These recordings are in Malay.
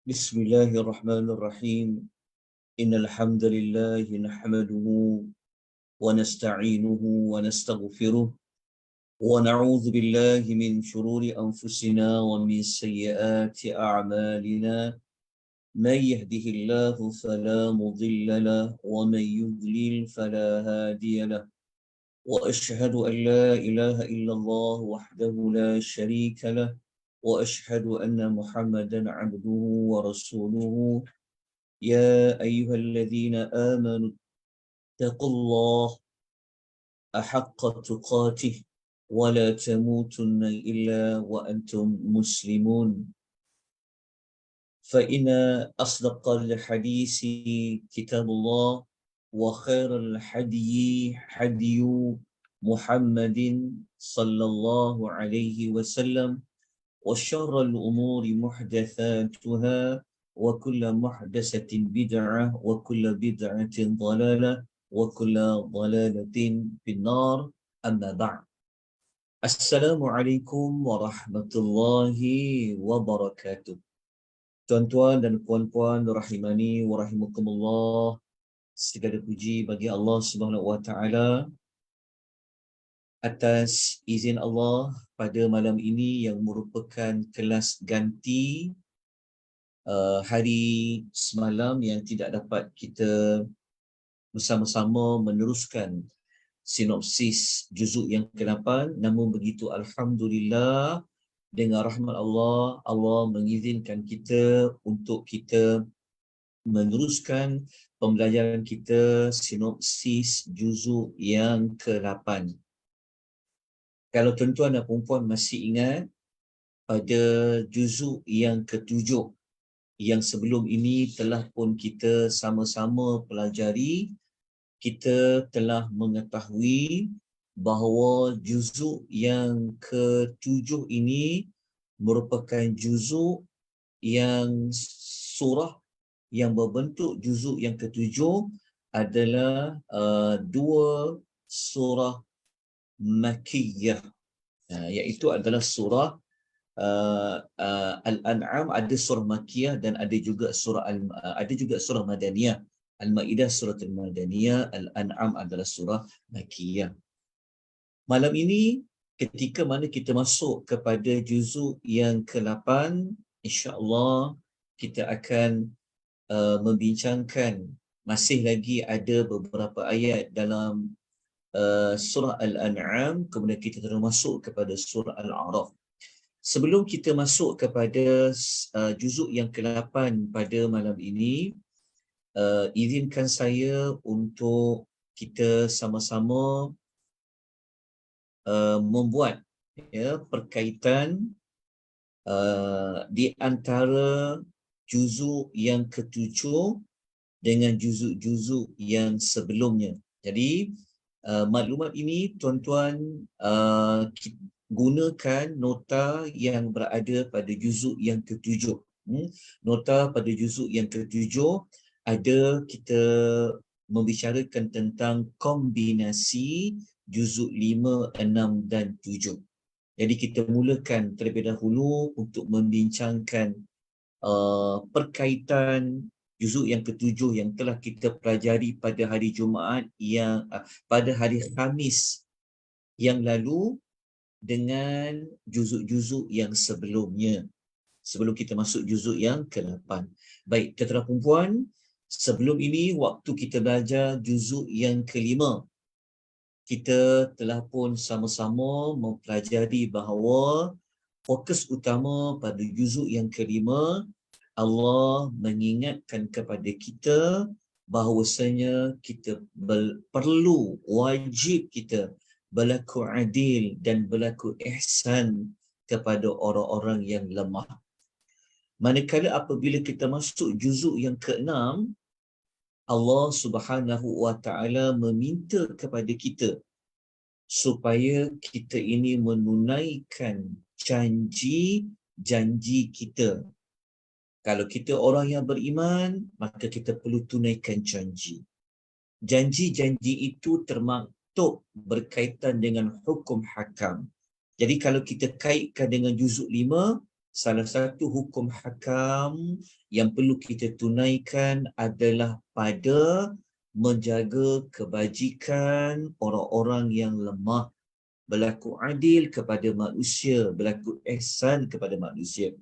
Bismillahirrahmanirrahim. Innal hamdalillah nahmaduhu wa nasta'inuhu wa nastaghfiruh wa na'udzu billahi min shururi anfusina wa min sayyiati a'malina. May yahdihillahu fala mudilla lahu wa may yudlil fala hadiya lahu. Wa ashhadu an la ilaha illallah wahdahu la sharika lahu wa ashhadu anna Muhammadan 'abduhu wa rasuluhu. يا أيها الذين آمنوا اتقوا الله أحق تقاته ولا تموتن إلا وأنتم مسلمون. فإن أصدق الحديث كتاب الله وخير الحدي حدي محمد صلى الله عليه وسلم وشر الأمور محدثاتها وكل محدثة بدعة وكل بدعة ضلالة وكل ضلالة في النار. أما بعد. Assalamualaikum warahmatullahi wabarakatuh. Tuan-tuan dan puan-puan rahimani wa rahimakumullah. Segala puji bagi Allah Subhanahu wa taala atas izin Allah pada malam ini yang merupakan kelas ganti hari semalam yang tidak dapat kita bersama-sama meneruskan sinopsis juzuk yang ke-8. Namun begitu alhamdulillah, dengan rahmat Allah, Allah mengizinkan kita untuk kita meneruskan pembelajaran kita sinopsis juzuk yang ke-8. Kalau tuan-tuan dan puan-puan masih ingat, pada juzuk yang ke-7 yang sebelum ini telah pun kita sama-sama pelajari, kita telah mengetahui bahawa juzuk yang ke-7 ini merupakan juzuk yang surah yang berbentuk juzuk yang ke-7 adalah dua surah Makkiyah, iaitu adalah surah Al-An'am, ada surah Makkiyah dan ada juga surah Madaniyah. Al-Maidah surah Al-Madaniyah, Al-An'am adalah surah Makkiyah. Malam ini ketika mana kita masuk kepada juzuk yang ke-8, insya-Allah kita akan membincangkan masih lagi ada beberapa ayat dalam surah Al-An'am, kemudian kita terus masuk kepada surah Al-A'raf. Sebelum kita masuk kepada juzuk yang ke-8 pada malam ini, izinkan saya untuk kita sama-sama membuat perkaitan di antara juzuk yang ke-7 dengan juzuk-juzuk yang sebelumnya. Jadi maklumat ini tuan-tuan gunakan nota yang berada pada juzuk yang ke-7. Nota pada juzuk yang ke-7 ada kita membicarakan tentang kombinasi juzuk 5, 6 dan 7. Jadi kita mulakan terlebih dahulu untuk membincangkan perkaitan juzuk yang ke-7 yang telah kita pelajari pada hari Jumaat yang pada hari Khamis yang lalu dengan juzuk-juzuk yang sebelumnya, sebelum kita masuk juzuk yang ke-8. Baik, tuan-tuan puan-puan, sebelum ini waktu kita belajar juzuk yang ke-5, kita telah pun sama-sama mempelajari bahawa fokus utama pada juzuk yang ke-5, Allah mengingatkan kepada kita bahawasanya kita perlu, wajib kita berlaku adil dan berlaku ihsan kepada orang-orang yang lemah. Manakala apabila kita masuk juzuk yang ke-6, Allah Subhanahu wa taala meminta kepada kita supaya kita ini menunaikan janji kita. Kalau kita orang yang beriman, maka kita perlu tunaikan janji. Janji-janji itu termaktub berkaitan dengan hukum hakam. Jadi kalau kita kaitkan dengan juzuk 5, salah satu hukum hakam yang perlu kita tunaikan adalah pada menjaga kebajikan orang-orang yang lemah, berlaku adil kepada manusia, berlaku ihsan kepada manusia.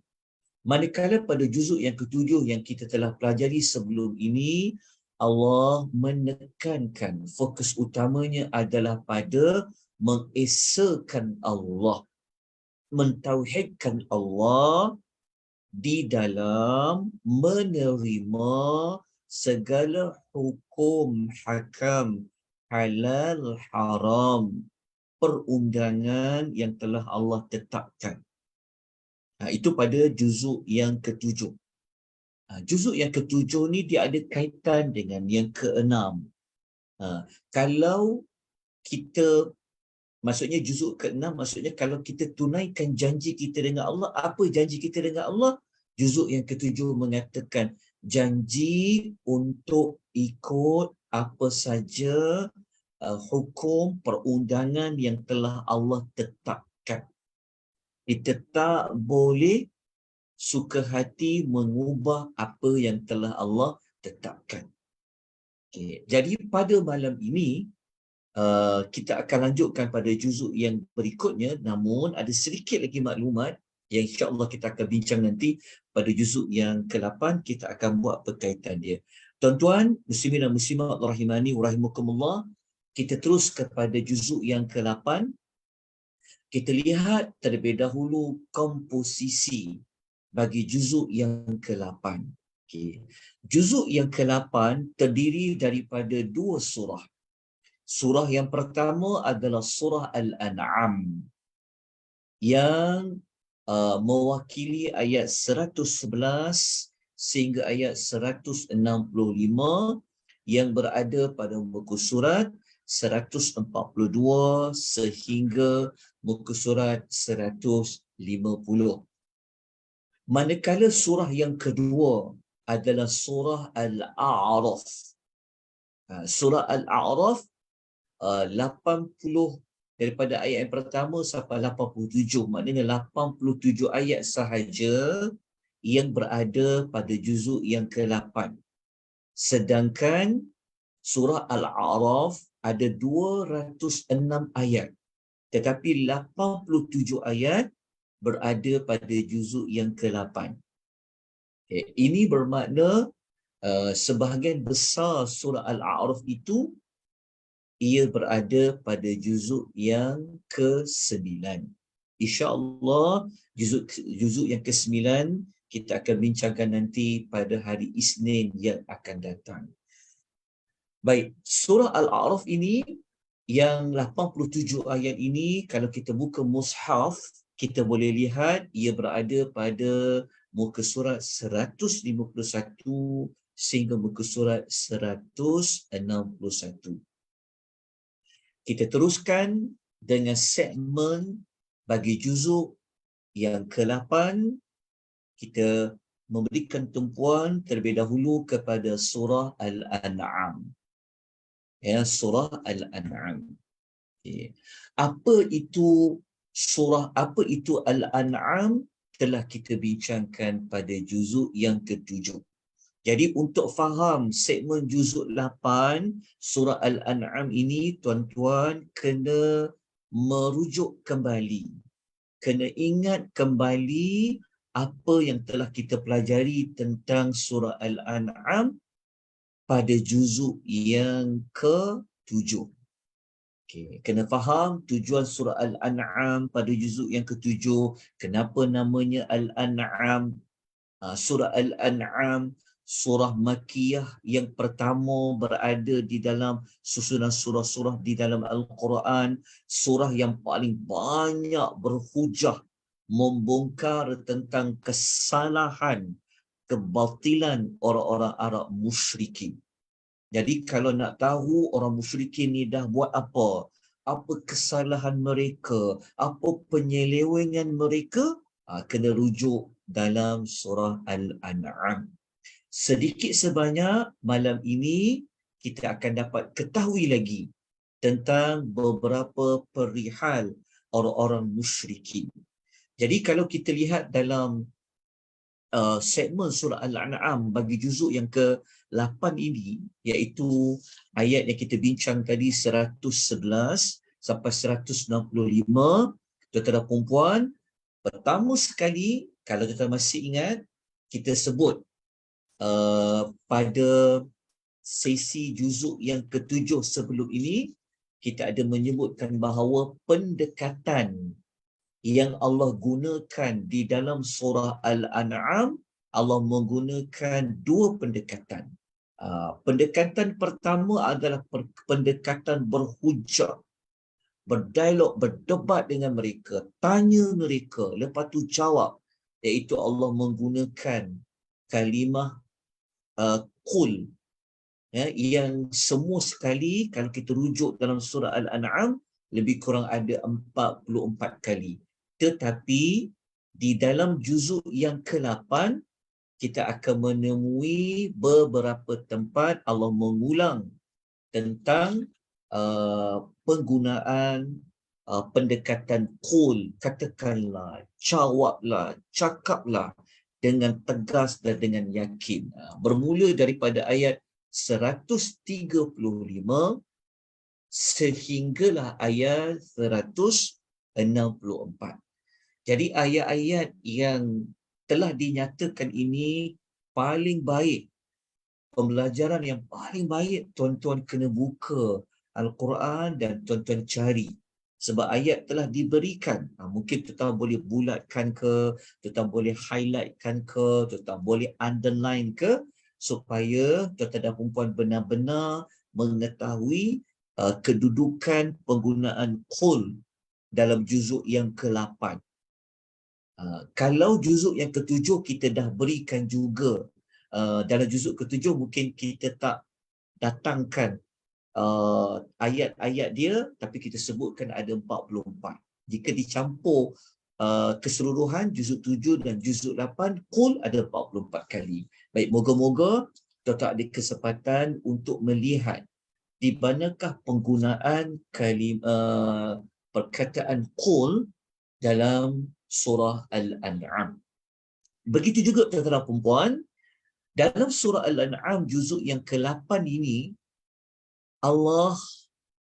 Manakala pada juzuk yang ketujuh yang kita telah pelajari sebelum ini, Allah menekankan fokus utamanya adalah pada mengesakan Allah, mentauhidkan Allah di dalam menerima segala hukum hakam, halal, haram, perundangan yang telah Allah tetapkan. Itu pada juzuk yang ketujuh. Juzuk yang ketujuh ni dia ada kaitan dengan yang keenam. Kalau kita, maksudnya juzuk keenam, maksudnya kalau kita tunaikan janji kita dengan Allah, apa janji kita dengan Allah? Juzuk yang ketujuh mengatakan janji untuk ikut apa saja hukum perundangan yang telah Allah tetapkan. Kita tak boleh suka hati mengubah apa yang telah Allah tetapkan. Okay. Jadi pada malam ini, kita akan lanjutkan pada juzuk yang berikutnya, namun ada sedikit lagi maklumat yang insya-Allah kita akan bincang nanti pada juzuk yang ke-8, kita akan buat berkaitan dia. Tuan-tuan, muslimin dan muslimat rahimani wa rahimakumullah, kita terus kepada juzuk yang ke-8. Kita lihat terlebih dahulu komposisi bagi juzuk yang ke-8. Okay. Juzuk yang ke-8 terdiri daripada 2 surah. Surah yang pertama adalah surah Al-An'am yang mewakili ayat 111 sehingga ayat 165 yang berada pada muka surat 142 sehingga muka surat 150. Manakala surah yang kedua adalah surah Al-A'raf. Surah Al-A'raf 80 daripada ayat yang pertama sampai 87, maknanya 87 ayat sahaja yang berada pada juzuk yang ke-8. Sedangkan surah Al-A'raf ada 206 ayat, tetapi 87 ayat berada pada juzuk yang ke-8. Okay. Ini bermakna sebahagian besar surah Al-A'raf itu ia berada pada juzuk yang ke-9. InsyaAllah juzuk yang ke-9 kita akan bincangkan nanti pada hari Isnin yang akan datang. Baik, surah Al-A'raf ini yang 87 ayat ini, kalau kita buka mushaf, kita boleh lihat ia berada pada muka surat 151 sehingga muka surat 161. Kita teruskan dengan segmen bagi juzuk yang ke-8. Kita memberikan tumpuan terlebih dahulu kepada surah Al-An'am. Ya, surah Al-An'am. Okay. Apa itu Al-An'am telah kita bincangkan pada juzuk yang ke-7. Jadi untuk faham segmen juzuk 8 surah Al-An'am ini, tuan-tuan kena merujuk kembali, kena ingat kembali apa yang telah kita pelajari tentang surah Al-An'am pada juzuk yang ke-7. Okay. Kena faham tujuan surah Al-An'am pada juzuk yang ke-7, kenapa namanya Al-An'am. Surah Al-An'am surah Makkiyah yang pertama berada di dalam susunan surah-surah di dalam Al-Quran, surah yang paling banyak berhujah membongkar tentang kesalahan, kebatilan orang-orang Arab musyrikin. Jadi kalau nak tahu orang musyrikin ni dah buat apa kesalahan mereka, apa penyelewengan mereka, kena rujuk dalam surah Al-An'am. Sedikit sebanyak malam ini kita akan dapat ketahui lagi tentang beberapa perihal orang-orang musyrikin. Jadi kalau kita lihat dalam segmen surah Al-An'am bagi juzuk yang ke-8 ini, iaitu ayat yang kita bincang tadi 111 sampai 165, tuan-tuan dan puan, pertama sekali kalau kita masih ingat, kita sebut pada sesi juzuk yang ke-7 sebelum ini, kita ada menyebutkan bahawa pendekatan yang Allah gunakan di dalam surah Al-An'am, Allah menggunakan dua pendekatan. Pendekatan pertama adalah pendekatan berhujah, berdialog, berdebat dengan mereka, tanya mereka, lepas tu jawab, iaitu Allah menggunakan kalimah qul, yang semua sekali kalau kita rujuk dalam surah Al-An'am lebih kurang ada 44 kali. Tetapi di dalam juzuk yang ke-8 kita akan menemui beberapa tempat Allah mengulang tentang penggunaan pendekatan qul, katakanlah, jawablah, cakaplah dengan tegas dan dengan yakin. Bermula daripada ayat 135 sehinggalah ayat 164. Jadi ayat-ayat yang telah dinyatakan ini paling baik, pembelajaran yang paling baik, tuan-tuan kena buka Al-Quran dan tuan-tuan cari. Sebab ayat telah diberikan. Mungkin tuan-tuan boleh bulatkan ke, tuan-tuan boleh highlightkan ke, tuan-tuan boleh underline ke, supaya tuan-tuan dan perempuan benar-benar mengetahui kedudukan penggunaan qul dalam juzuk yang ke-8. Kalau juzuk yang ke-7 kita dah berikan juga, dalam juzuk ke-7 mungkin kita tak datangkan ayat-ayat dia, tapi kita sebutkan ada 44. Jika dicampur keseluruhan juzuk 7 dan juzuk 8, qul ada 44 kali. Baik, moga-moga tuan-tuan ada kesempatan untuk melihat di manakah penggunaan perkataan qul dalam surah Al-An'am. Begitu juga tuan-tuan dan puan, dalam surah Al-An'am juzuk yang ke-8 ini, Allah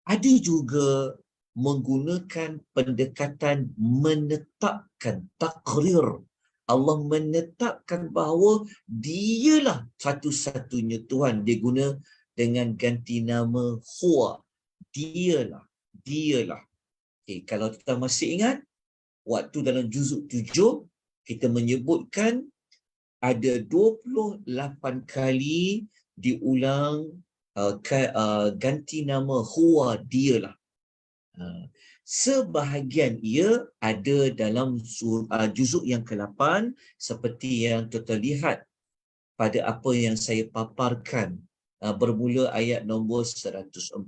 ada juga menggunakan pendekatan menetapkan, takrir. Allah menetapkan bahawa dialah satu-satunya Tuhan. Dia guna dengan ganti nama huwa. Dialah. Okay, kalau kita masih ingat, waktu dalam juzuk 7, kita menyebutkan ada 28 kali diulang ganti nama huwa, dialah. Sebahagian ia ada dalam juzuk yang ke-8 seperti yang tuan-tuan lihat pada apa yang saya paparkan. Bermula ayat nombor 114,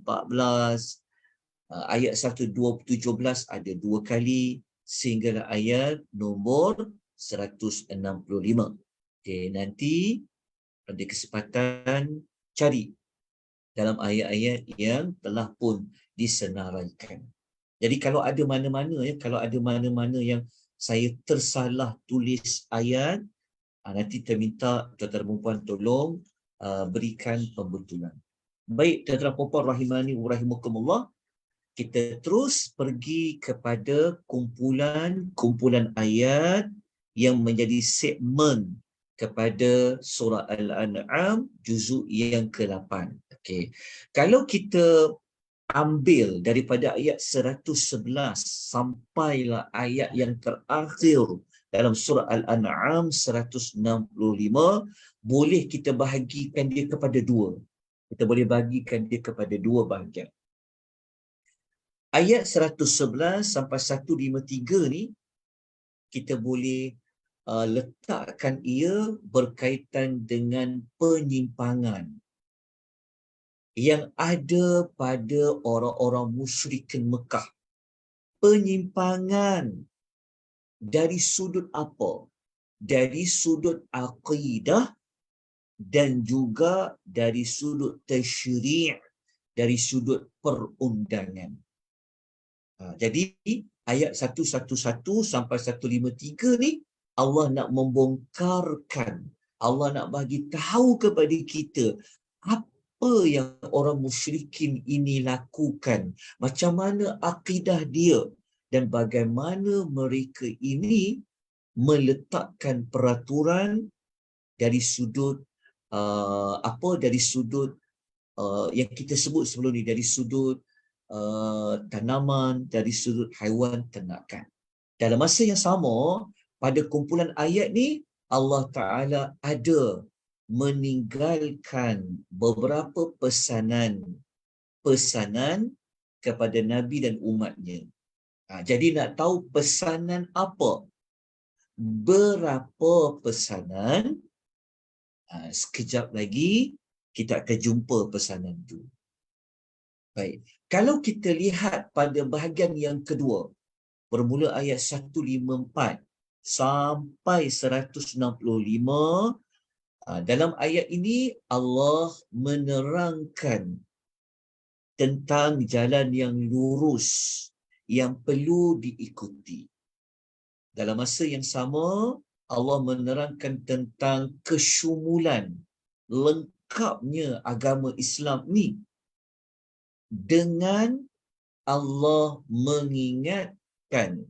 ayat 117 ada 2 kali, sehinggalah ayat nombor 165. Okay, nanti ada kesempatan cari dalam ayat-ayat yang telah pun disenaraikan. Jadi kalau ada mana-mana yang saya tersalah tulis ayat, nanti terminta tuan-tuan dan puan tolong berikan pembetulan. Baik, tuan-tuan dan puan rahimani wa rahimakumullah, kita terus pergi kepada kumpulan ayat yang menjadi segmen kepada surah Al-An'am juzuk yang ke-8. Okey. Kalau kita ambil daripada ayat 111 sampailah ayat yang terakhir dalam surah Al-An'am 165, boleh kita bahagikan dia kepada dua. Kita boleh bagikan dia kepada dua bahagian. Ayat 111 sampai 153 ni, kita boleh letakkan ia berkaitan dengan penyimpangan yang ada pada orang-orang musyrikin Mekah. Penyimpangan dari sudut apa? Dari sudut aqidah dan juga dari sudut tasyri', dari sudut perundangan. Jadi ayat 111 sampai 153 ni, Allah nak membongkarkan, Allah nak bagi tahu kepada kita apa yang orang musyrikin ini lakukan, macam mana akidah dia, dan bagaimana mereka ini meletakkan peraturan dari sudut dari sudut yang kita sebut sebelum ni, dari sudut tanaman, dari sudut haiwan ternakan. Dalam masa yang sama, pada kumpulan ayat ni, Allah Ta'ala ada meninggalkan beberapa pesanan kepada Nabi dan umatnya. Jadi nak tahu pesanan apa? Berapa pesanan? Sekejap lagi kita akan jumpa pesanan itu. Baik. Kalau kita lihat pada bahagian yang kedua, bermula ayat 154 sampai 165, dalam ayat ini Allah menerangkan tentang jalan yang lurus yang perlu diikuti. Dalam masa yang sama, Allah menerangkan tentang kesyumulan lengkapnya agama Islam ni, dengan Allah mengingatkan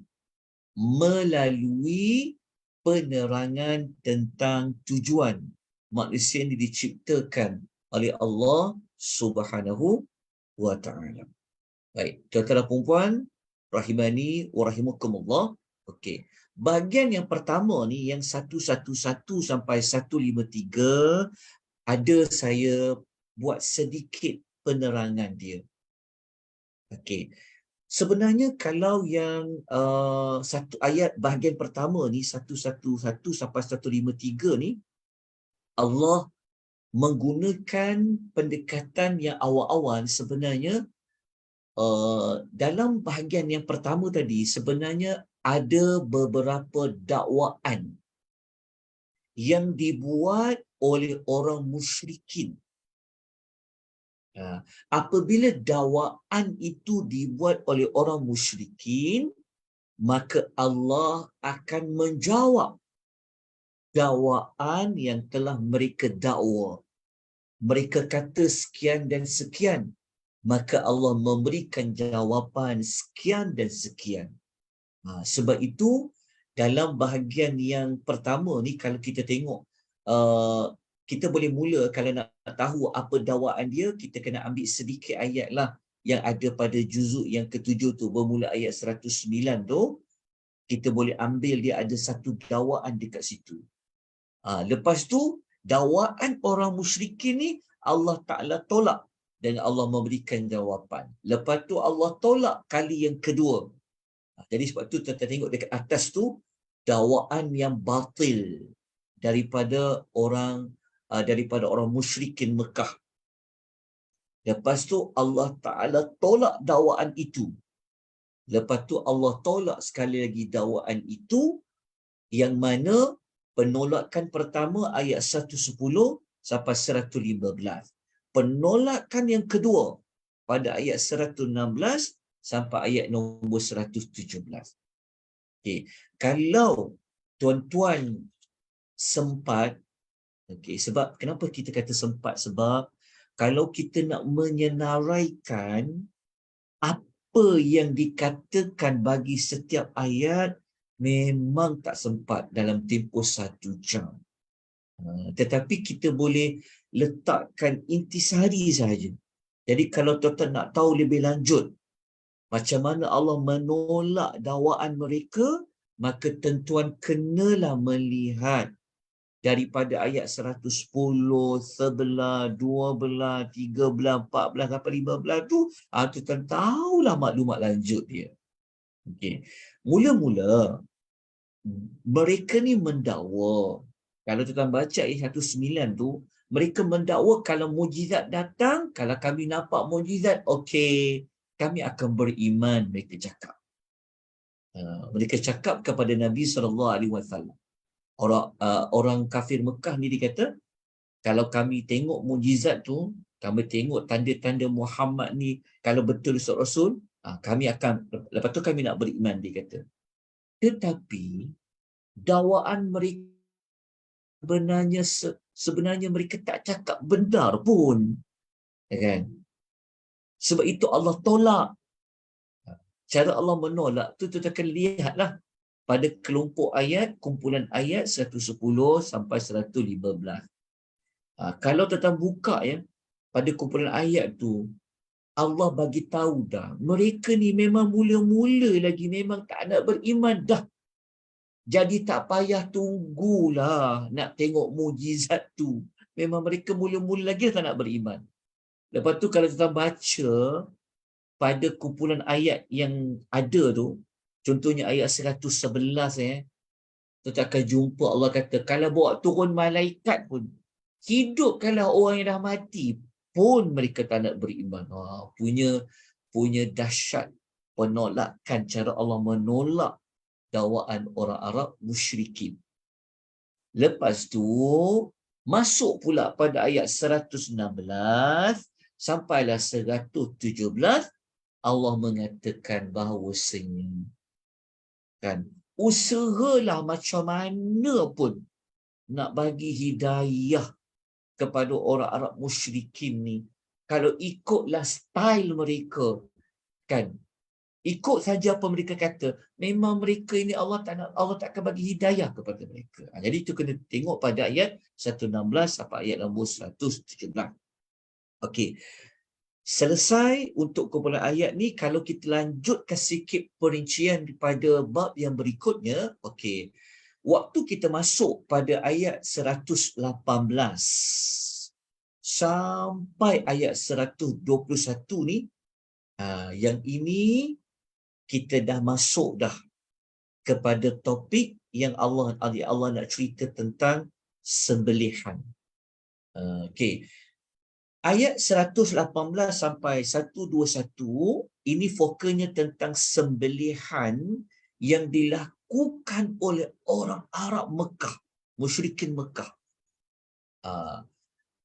melalui penerangan tentang tujuan manusia ini diciptakan oleh Allah Subhanahu wa Ta'ala. Baik, tuan-tuan dan puan-puan, rahimani wa rahimakumullah. Okey. Bahagian yang pertama ni, yang 111 sampai 153, ada saya buat sedikit penerangan dia. Okey. Sebenarnya kalau yang satu ayat bahagian pertama ni, 111 sampai 153 ni, Allah menggunakan pendekatan yang awal-awal. Sebenarnya dalam bahagian yang pertama tadi, sebenarnya ada beberapa dakwaan yang dibuat oleh orang musyrikin. Apabila dakwaan itu dibuat oleh orang musyrikin, maka Allah akan menjawab dakwaan yang telah mereka dakwa. Mereka kata sekian dan sekian, maka Allah memberikan jawapan sekian dan sekian. Sebab itu dalam bahagian yang pertama ni, kalau kita tengok, kita boleh mula, kalau nak tahu apa dakwaan dia, kita kena ambil sedikit ayat lah yang ada pada juzuk yang ketujuh tu, bermula ayat 109 tu. Kita boleh ambil dia ada satu dakwaan dekat situ. Lepas tu, dakwaan orang musyrikin ni Allah Ta'ala tolak dan Allah memberikan jawapan. Lepas tu Allah tolak kali yang kedua. Jadi sebab tu kita tengok dekat atas tu, dakwaan yang batil daripada orang musyrikin Mekah. Lepas tu Allah Ta'ala tolak dakwaan itu. Lepas tu Allah tolak sekali lagi dakwaan itu, yang mana penolakan pertama ayat 110 sampai 115. Penolakan yang kedua pada ayat 116 sampai ayat nombor 117. Okey, kalau tuan-tuan sempat, okey, sebab kenapa kita kata sempat? Sebab kalau kita nak menyenaraikan apa yang dikatakan bagi setiap ayat, memang tak sempat dalam tempoh 1 jam. Tetapi kita boleh letakkan intisari saja. Jadi kalau tuan-tuan nak tahu lebih lanjut macam mana Allah menolak dakwaan mereka, maka tuan-tuan kenalah melihat daripada ayat 110, 11, 12, 13, 14 sampai 15 tu, tuan tahulah maklumat lanjut dia. Okey. Mula-mula mereka ni mendakwa. Kalau tuan baca ayat 19 tu, mereka mendakwa kalau mujizat datang, kalau kami nampak mujizat, okey, kami akan beriman, mereka cakap. Mereka cakap kepada Nabi SAW. Orang kafir Mekah ni dia kata, kalau kami tengok mujizat tu, kami tengok tanda-tanda Muhammad ni, kalau betul Rasul, Kami akan, lepas tu kami nak beriman, dia kata. Tetapi dakwaan mereka sebenarnya mereka tak cakap benar pun, kan? Sebab itu Allah tolak. Cara Allah menolak tu kita akan lihatlah pada kelompok ayat, kumpulan ayat 110 sampai 115. Kalau tuan buka ya, pada kumpulan ayat tu, Allah bagi tahu dah, mereka ni memang mula-mula lagi memang tak nak beriman dah. Jadi tak payah tunggulah nak tengok mujizat tu. Memang mereka mula-mula lagi tak nak beriman. Lepas tu kalau kita baca pada kumpulan ayat yang ada tu, contohnya ayat 111 kita akan jumpa Allah kata, kalau bawa turun malaikat pun, hidupkanlah orang yang dah mati pun mereka tak nak beriman. Punya dahsyat penolakan, cara Allah menolak dakwaan orang Arab musyrikin. Lepas tu masuk pula pada ayat 116 sampailah 117, Allah mengatakan bahawasanya, kan, usahalah macam mana pun nak bagi hidayah kepada orang Arab musyrikin ni. Kalau ikutlah style mereka, kan, ikut saja apa mereka kata, memang mereka ini Allah tak akan bagi hidayah kepada mereka. Jadi itu kena tengok pada ayat 116 sampai ayat nombor 117. Okey. Selesai untuk kumpulan ayat ni. Kalau kita lanjutkan sikit perincian daripada bab yang berikutnya, okey. Waktu kita masuk pada ayat 118 sampai ayat 121 ni, yang ini kita dah masuk dah kepada topik yang Allah nak cerita tentang sembelihan. Okey. Ayat 118 sampai 121 ini fokusnya tentang sembelihan yang dilakukan oleh orang Arab Mekah, musyrikin Mekah.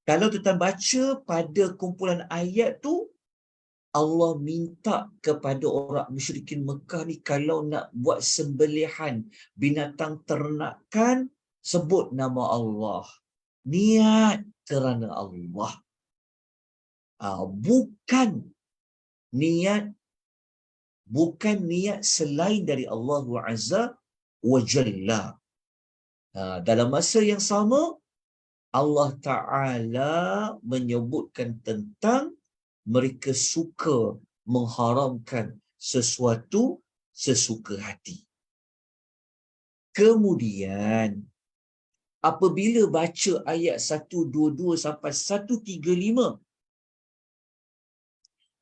Kalau tuan baca pada kumpulan ayat tu, Allah minta kepada orang musyrikin Mekah ni, kalau nak buat sembelihan binatang ternakan, sebut nama Allah. Niat kerana Allah. Bukan niat selain dari Allah Azza wa Jalla. Dalam masa yang sama, Allah Ta'ala menyebutkan tentang mereka suka mengharamkan sesuatu sesuka hati. Kemudian, apabila baca ayat 122 sampai 135,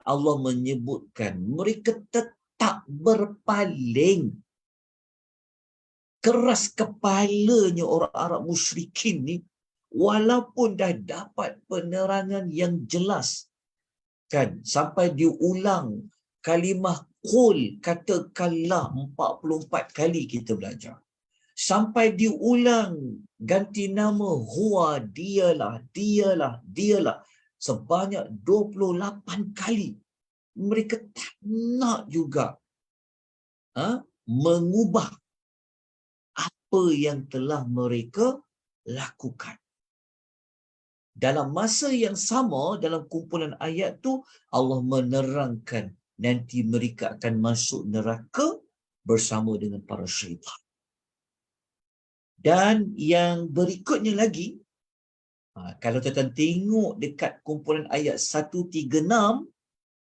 Allah menyebutkan mereka tetap berpaling. Keras kepalanya orang Arab musyrikin ni, walaupun dah dapat penerangan yang jelas, kan, sampai diulang kalimah qul, katakanlah 44 kali kita belajar. Sampai diulang ganti nama huwa, dialah sebanyak 28 kali. Mereka tak nak juga mengubah apa yang telah mereka lakukan. Dalam masa yang sama, dalam kumpulan ayat tu, Allah menerangkan nanti mereka akan masuk neraka bersama dengan para syaitan. Dan yang berikutnya lagi, kalau tuan tengok dekat kumpulan ayat 136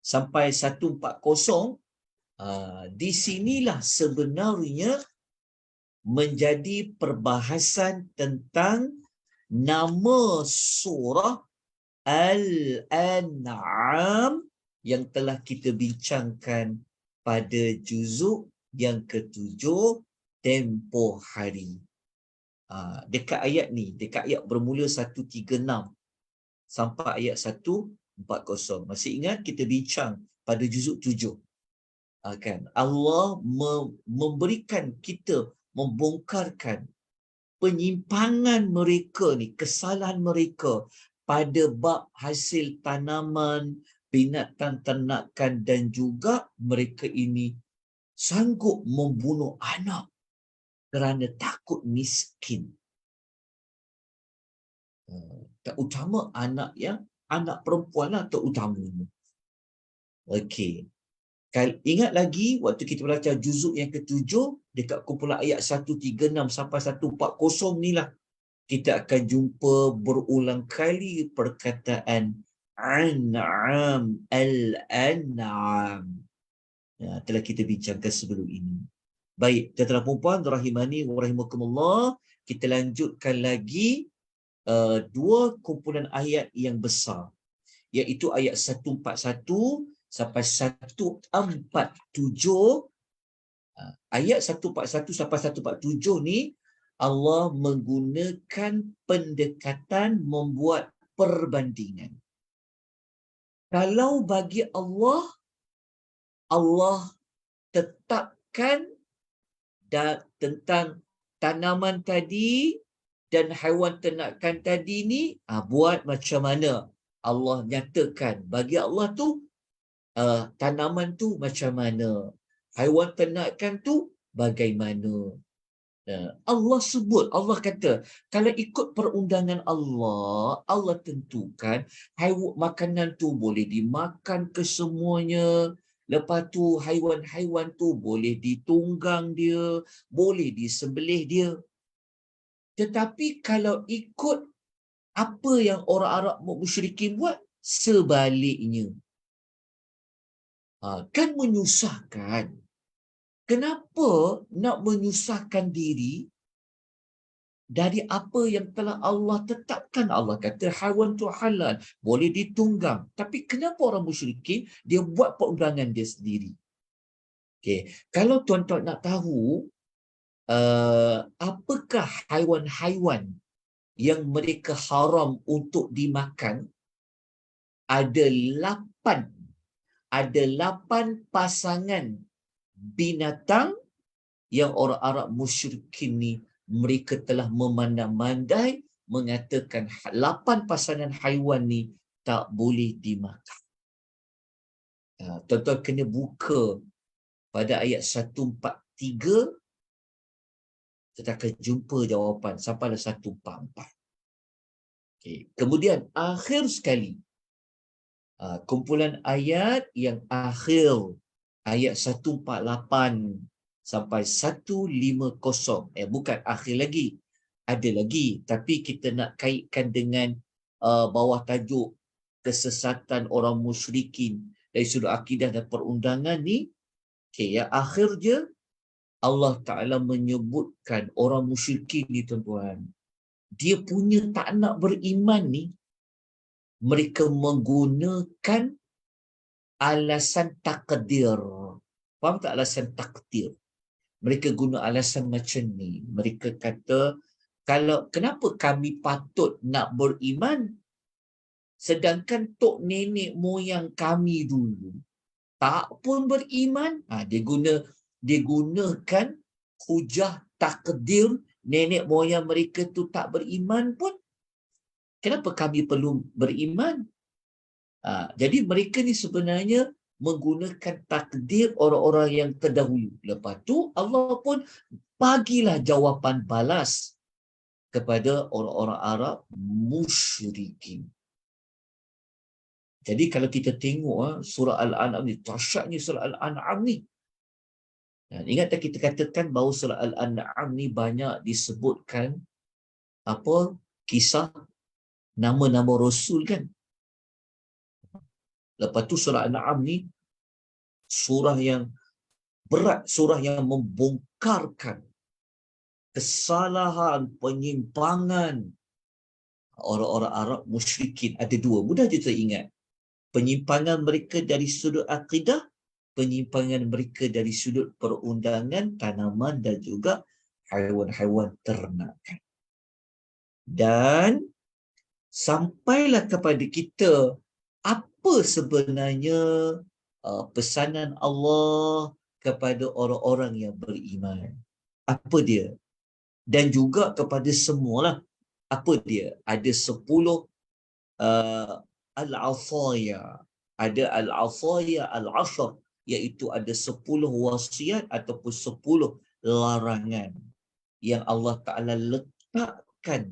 sampai 140, di sinilah sebenarnya menjadi perbahasan tentang nama surah Al-An'am yang telah kita bincangkan pada juzuk yang ke-7 tempoh hari. Dekat ayat ni, dekat ayat bermula 136 sampai ayat 140. Masih ingat kita bincang pada juzuk 7. Kan? Allah memberikan kita, membongkarkan penyimpangan mereka ni, kesalahan mereka pada bab hasil tanaman, binatang ternakan dan juga mereka ini sanggup membunuh anak kerana takut miskin. Terutama anak perempuan lah terutamanya. Okey. Ingat lagi waktu kita belajar juzuk yang ke-7 dekat kumpulan ayat 136 sampai 140 ni lah kita akan jumpa berulang kali perkataan an'am, al-an'am. Telah kita bincangkan sebelum ini. Baik, tuan-tuan dan puan-puan rahimani wa rahimakumullah, kita lanjutkan lagi dua kumpulan ayat yang besar, iaitu ayat 141 sampai 147. Ayat 141 sampai 147 ni Allah menggunakan pendekatan membuat perbandingan. Kalau bagi Allah, Allah tetapkan tentang tanaman tadi dan haiwan ternakan tadi ni, buat macam mana. Allah nyatakan bagi Allah tu tanaman tu macam mana, haiwan ternakan tu bagaimana. Allah sebut, Allah kata, kalau ikut perundangan Allah, Allah tentukan makanan tu boleh dimakan kesemuanya. Lepas tu haiwan-haiwan tu boleh ditunggang dia, boleh disembelih dia. Tetapi kalau ikut apa yang orang Arab musyrikin buat, sebaliknya. Kan menyusahkan. Kenapa nak menyusahkan diri dari apa yang telah Allah tetapkan? Allah kata haiwan tu halal, boleh ditunggang. Tapi kenapa orang musyrikin dia buat perundangan dia sendiri? Okay. Kalau tuan-tuan nak tahu apakah haiwan-haiwan yang mereka haram untuk dimakan, ada 8 pasangan binatang yang orang Arab musyrikin ni mereka telah memandai-mandai mengatakan 8 pasangan haiwan ni tak boleh dimakan. Tuan-tuan kena buka pada ayat 143, kita akan jumpa jawapan sampailah 144. Okay. Kemudian akhir sekali, kumpulan ayat yang akhir, ayat 148 sampai 150. Bukan akhir lagi, ada lagi, tapi kita nak kaitkan dengan bawah tajuk kesesatan orang musyrikin dari sudut akidah dan perundangan ni. Okay, yang akhir je Allah Ta'ala menyebutkan orang musyrikin ni, tuan-tuan, dia punya tak nak beriman ni, mereka menggunakan alasan takdir. Faham tak alasan takdir? Mereka guna alasan macam ni. Mereka kata, kenapa kami patut nak beriman sedangkan tok nenek moyang kami dulu tak pun beriman? Dia gunakan hujah takdir, nenek moyang mereka tu tak beriman pun, kenapa kami perlu beriman? Jadi mereka ni sebenarnya menggunakan takdir orang-orang yang terdahulu. Lepas tu Allah pun bagilah jawapan balas kepada orang-orang Arab musyrikin. Jadi kalau kita tengok surah Al-An'am ni, dahsyatnya surah Al-An'am ni. Ingat tak kita katakan bahawa surah Al-An'am ni banyak disebutkan kisah nama-nama Rasul kan. Lepas tu surah Al-An'am ni surah yang berat, surah yang membongkarkan kesalahan, penyimpangan orang-orang Arab musyrikin. Ada dua, mudah je teringat. Penyimpangan mereka dari sudut akidah, penyimpangan mereka dari sudut perundangan tanaman dan juga haiwan-haiwan ternakan. Dan sampailah kepada kita apa sebenarnya pesanan Allah kepada orang-orang yang beriman. Apa dia? Dan juga kepada semualah. Apa dia? Ada 10 al-afaya, ada al-asaya al-ashar, iaitu ada 10 wasiat ataupun 10 larangan yang Allah Ta'ala letakkan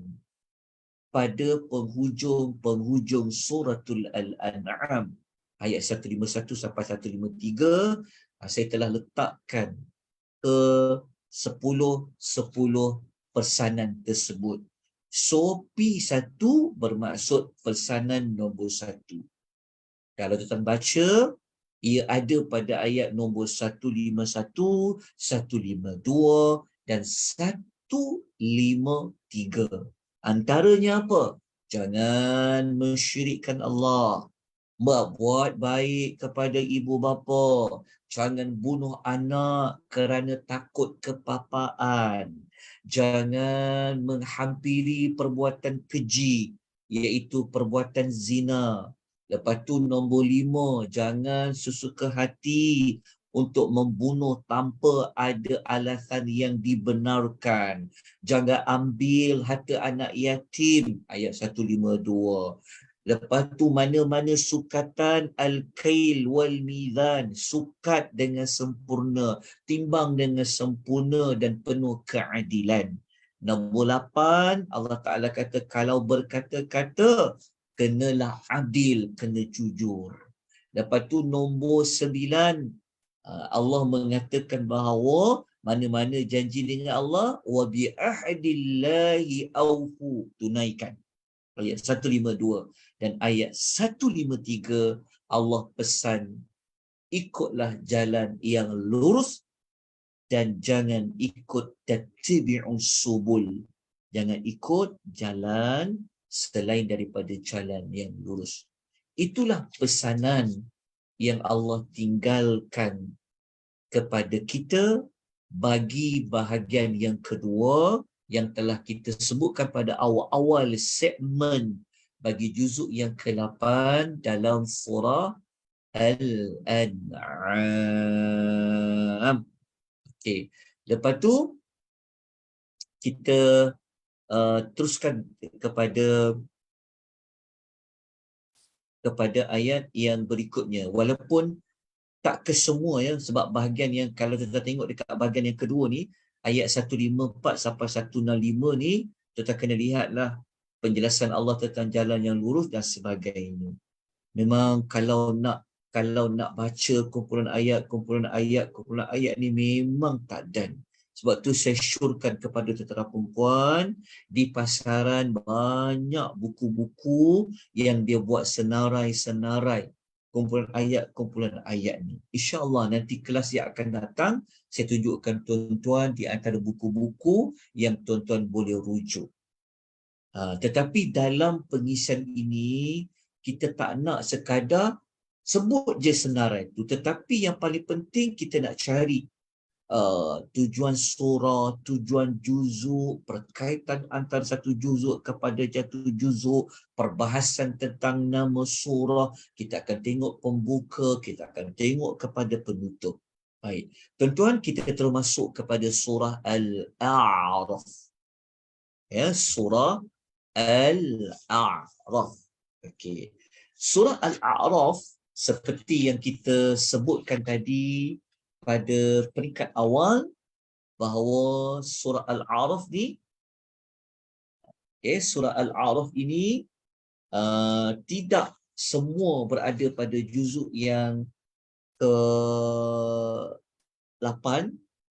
pada penghujung suratul Al-An'am ayat 151 sampai 153. Saya telah letakkan ke 10 pesanan tersebut. So P1 bermaksud pesanan nombor 1. Kalau tuan baca, ia ada pada ayat nombor 151, 152 dan 153. Antaranya apa? Jangan mensyirikkan Allah. Buat baik kepada ibu bapa. Jangan bunuh anak kerana takut kepapaan. Jangan menghampiri perbuatan keji, iaitu perbuatan zina. Lepas tu nombor 5, jangan sesuka hati untuk membunuh tanpa ada alasan yang dibenarkan. Jangan ambil harta anak yatim, ayat 152. Lepas tu mana-mana sukatan al-kail wal mizan, sukat dengan sempurna, timbang dengan sempurna dan penuh keadilan. Nombor 8, Allah Ta'ala kata kalau berkata-kata, kenalah adil, kena jujur. Lepas tu nombor 9, Allah mengatakan bahawa mana-mana janji dengan Allah, wa bi ahdillahi awfu, tunaikan. Ayat 152 dan ayat 153, Allah pesan ikutlah jalan yang lurus dan jangan ikut tattabi'us subul. Jangan ikut jalan selain daripada jalan yang lurus. Itulah pesanan yang Allah tinggalkan kepada kita bagi bahagian yang kedua yang telah kita sebutkan pada awal-awal segmen bagi juzuk yang ke-8 dalam surah Al-An'am. Okey. Lepas tu kita teruskan kepada ayat yang berikutnya. Walaupun tak kesemua ya, sebab bahagian yang kalau kita tengok dekat bahagian yang kedua ni, ayat 154 sampai 165 ni, kita kena lihatlah penjelasan Allah tentang jalan yang lurus dan sebagainya. Memang kalau nak baca kumpulan ayat ni memang tak dan. Sebab tu saya syorkan kepada tentera perempuan, di pasaran banyak buku-buku yang dia buat senarai-senarai kumpulan ayat ni. InsyaAllah nanti kelas yang akan datang, saya tunjukkan tuan-tuan di antara buku-buku yang tuan-tuan boleh rujuk. Tetapi dalam pengisian ini, kita tak nak sekadar sebut je senarai tu, tetapi yang paling penting kita nak cari tujuan surah, tujuan juzuk, perkaitan antara satu juzuk kepada satu juzuk, perbahasan tentang nama surah, kita akan tengok pembuka, kita akan tengok kepada penutup. Baik, tuan-tuan, kita terus masuk kepada surah Al-A'raf. Ya, surah Al-A'raf. Okey. Surah Al-A'raf seperti yang kita sebutkan tadi pada peringkat awal, bahawa surah Al-A'raf ni, surah Al-A'raf ini tidak semua berada pada juzuk yang ke-8,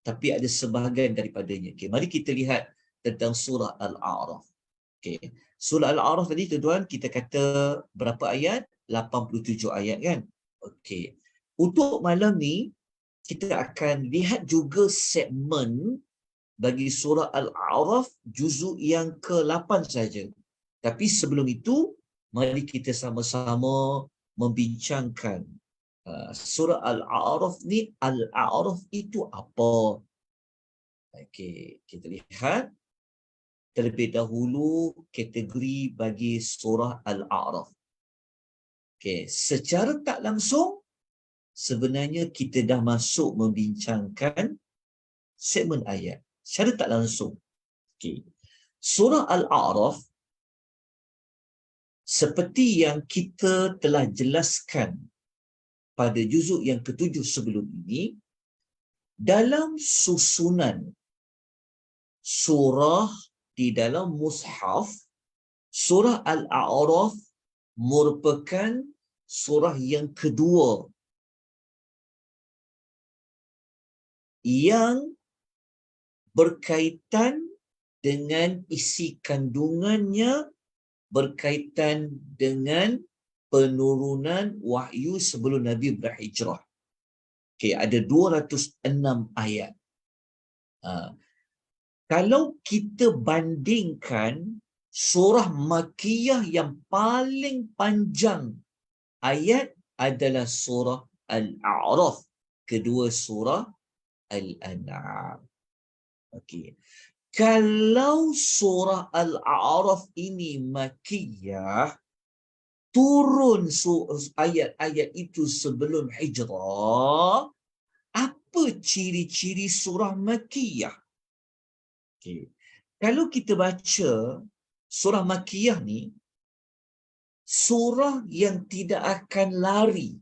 tapi ada sebahagian daripadanya. Okay, mari kita lihat tentang surah Al-A'raf. Okay. Surah Al-A'raf tadi tuan-tuan kita kata berapa ayat? 87 ayat kan? Okey. Untuk malam ni kita akan lihat juga segmen bagi surah Al-A'raf juzuk yang ke-8 saja. Tapi sebelum itu, mari kita sama-sama membincangkan surah Al-A'raf ni, Al-A'raf itu apa? Okey, kita lihat terlebih dahulu kategori bagi surah Al-A'raf. Okey, secara tak langsung sebenarnya kita dah masuk membincangkan segmen ayat. Secara tak langsung. Okey. Surah Al-A'raf seperti yang kita telah jelaskan pada juzuk yang ketujuh sebelum ini, dalam susunan surah di dalam mushaf, surah Al-A'raf merupakan surah yang kedua yang berkaitan dengan isi kandungannya berkaitan dengan penurunan wahyu sebelum Nabi berhijrah. Okey, ada 206 ayat. Kalau kita bandingkan surah Makkiyah yang paling panjang ayat adalah surah Al-A'raf, kedua surah Al-An'am. Okey. Kalau surah Al-A'raf ini Makkiyah, turun ayat-ayat itu sebelum hijrah, apa ciri-ciri surah Makkiyah? Okay. Kalau kita baca surah Makkiyah ni, surah yang tidak akan lari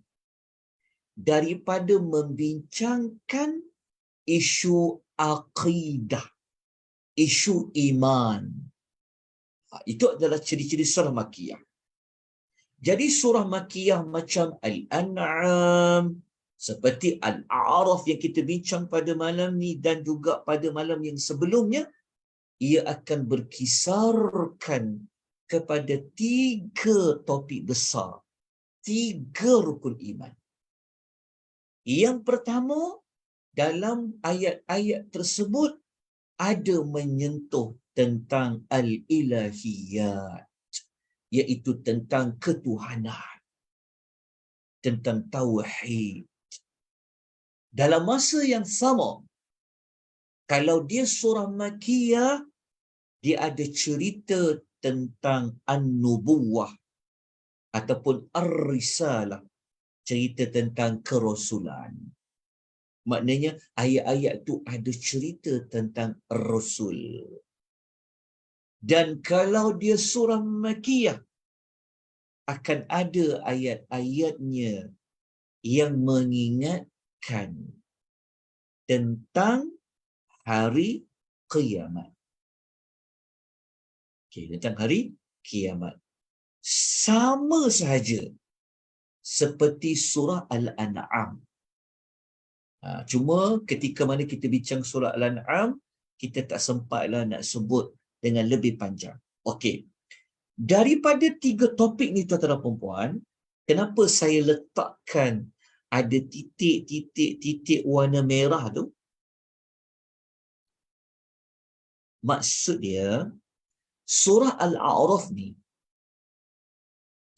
daripada membincangkan isu akidah, isu iman. Itu adalah ciri-ciri surah Makkiyah. Jadi surah Makkiyah macam Al-An'am, seperti Al-A'raf yang kita bincang pada malam ni dan juga pada malam yang sebelumnya, ia akan berkisarkan kepada 3 topik besar, 3 rukun iman. Yang pertama, dalam ayat-ayat tersebut ada menyentuh tentang al-ilahiyat, iaitu tentang ketuhanan, tentang tauhid. Dalam masa yang sama, kalau dia surah Makkiyah, dia ada cerita tentang an-nubuwah ataupun ar-risalah, cerita tentang kerasulan. Maknanya ayat-ayat tu ada cerita tentang rasul. Dan kalau dia surah Makkiyah, akan ada ayat-ayatnya yang mengingatkan tentang hari kiamat. Okey, tentang hari kiamat. Sama sahaja seperti surah Al-An'am. Cuma ketika mana kita bincang surah Al-An'am, kita tak sempatlah nak sebut dengan lebih panjang. Okey. Daripada 3 topik ni tuan-tuan dan puan-puan, kenapa saya letakkan ada titik-titik warna merah tu? Maksud dia, surah Al-A'raf ni,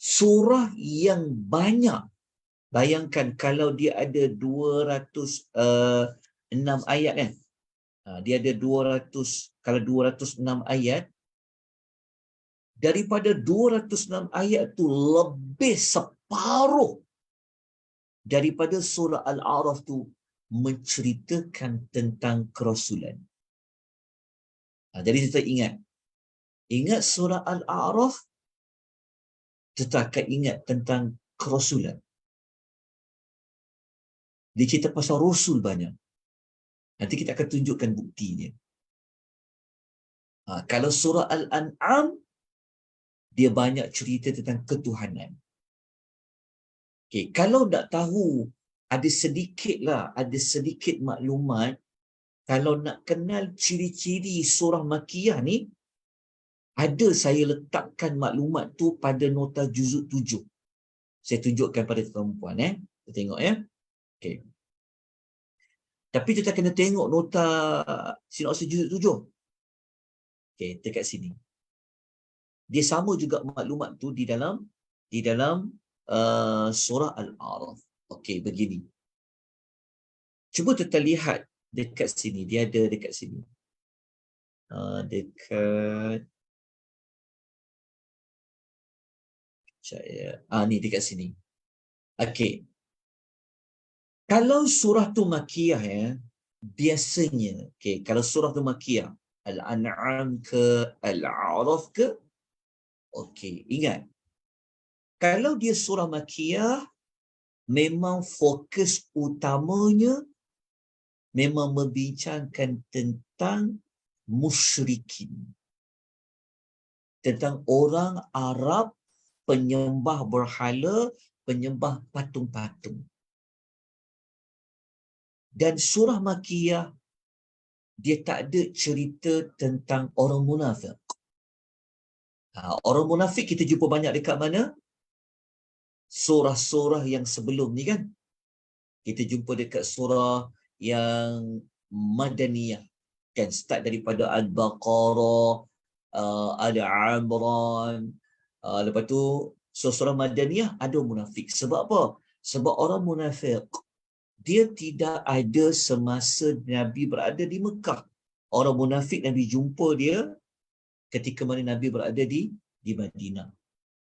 surah yang banyak. Bayangkan kalau dia ada 206 ayat kan? Dia ada 200, kalau 206 ayat, daripada 206 ayat tu lebih separuh daripada surah Al-A'raf tu menceritakan tentang kerasulan. Jadi kita ingat surah Al-A'raf, kita akan ingat tentang kerasulan. Dia cerita pasal rasul banyak. Nanti kita akan tunjukkan buktinya. Kalau surah Al-An'am, dia banyak cerita tentang ketuhanan. Okay, kalau nak tahu, ada sedikit maklumat, kalau nak kenal ciri-ciri surah Makkiyah ni, ada saya letakkan maklumat tu pada nota juzuk 7. Saya tunjukkan pada tuan-puan. Kita tengok ya. Okay. Tapi kita kena tengok nota sinopsis juzuk 7. Okay, dekat sini. Dia sama juga maklumat tu di dalam surah Al-A'raf. Okey, begini. Cuba kita lihat dekat sini. Dia ada dekat sini. Dekat ni dekat sini. Okey. Kalau surah tu Makkiyah biasanya, kalau surah tu Makkiyah, Al-An'am ke Al-A'raf ke, okey, ingat. Kalau dia surah Makkiyah, memang fokus utamanya memang membincangkan tentang musyrikin, tentang orang Arab penyembah berhala, penyembah patung-patung. Dan surah Makkiyah dia tak ada cerita tentang orang munafik. Orang munafik kita jumpa banyak dekat mana? Surah-surah yang sebelum ni kan. Kita jumpa dekat surah yang Madaniyah. Kan start daripada Al-Baqarah, Al-Imran. Lepas tu surah Madaniyah ada munafik. Sebab apa? Sebab orang munafik dia tidak ada semasa Nabi berada di Mekah. Orang munafik Nabi jumpa dia ketika mana Nabi berada di Madinah.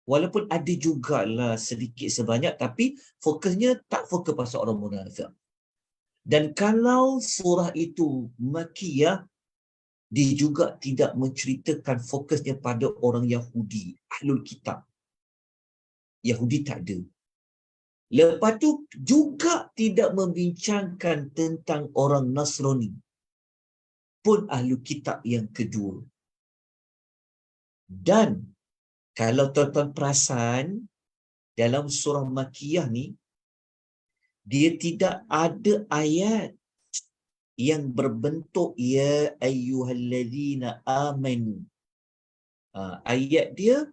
Walaupun ada jugalah sedikit sebanyak, tapi fokusnya tak fokus pasal orang munafik. Dan kalau surah itu Makkiyah, dia juga tidak menceritakan fokusnya pada orang Yahudi, Ahlul Kitab. Yahudi tak ada. Lepas tu juga tidak membincangkan tentang orang Nasrani, pun Ahlul Kitab yang kedua. Dan kalau tuan-tuan perasan, dalam surah Makkiyah ni, dia tidak ada ayat yang berbentuk ya ayyuhallazina amanu. Ayat dia,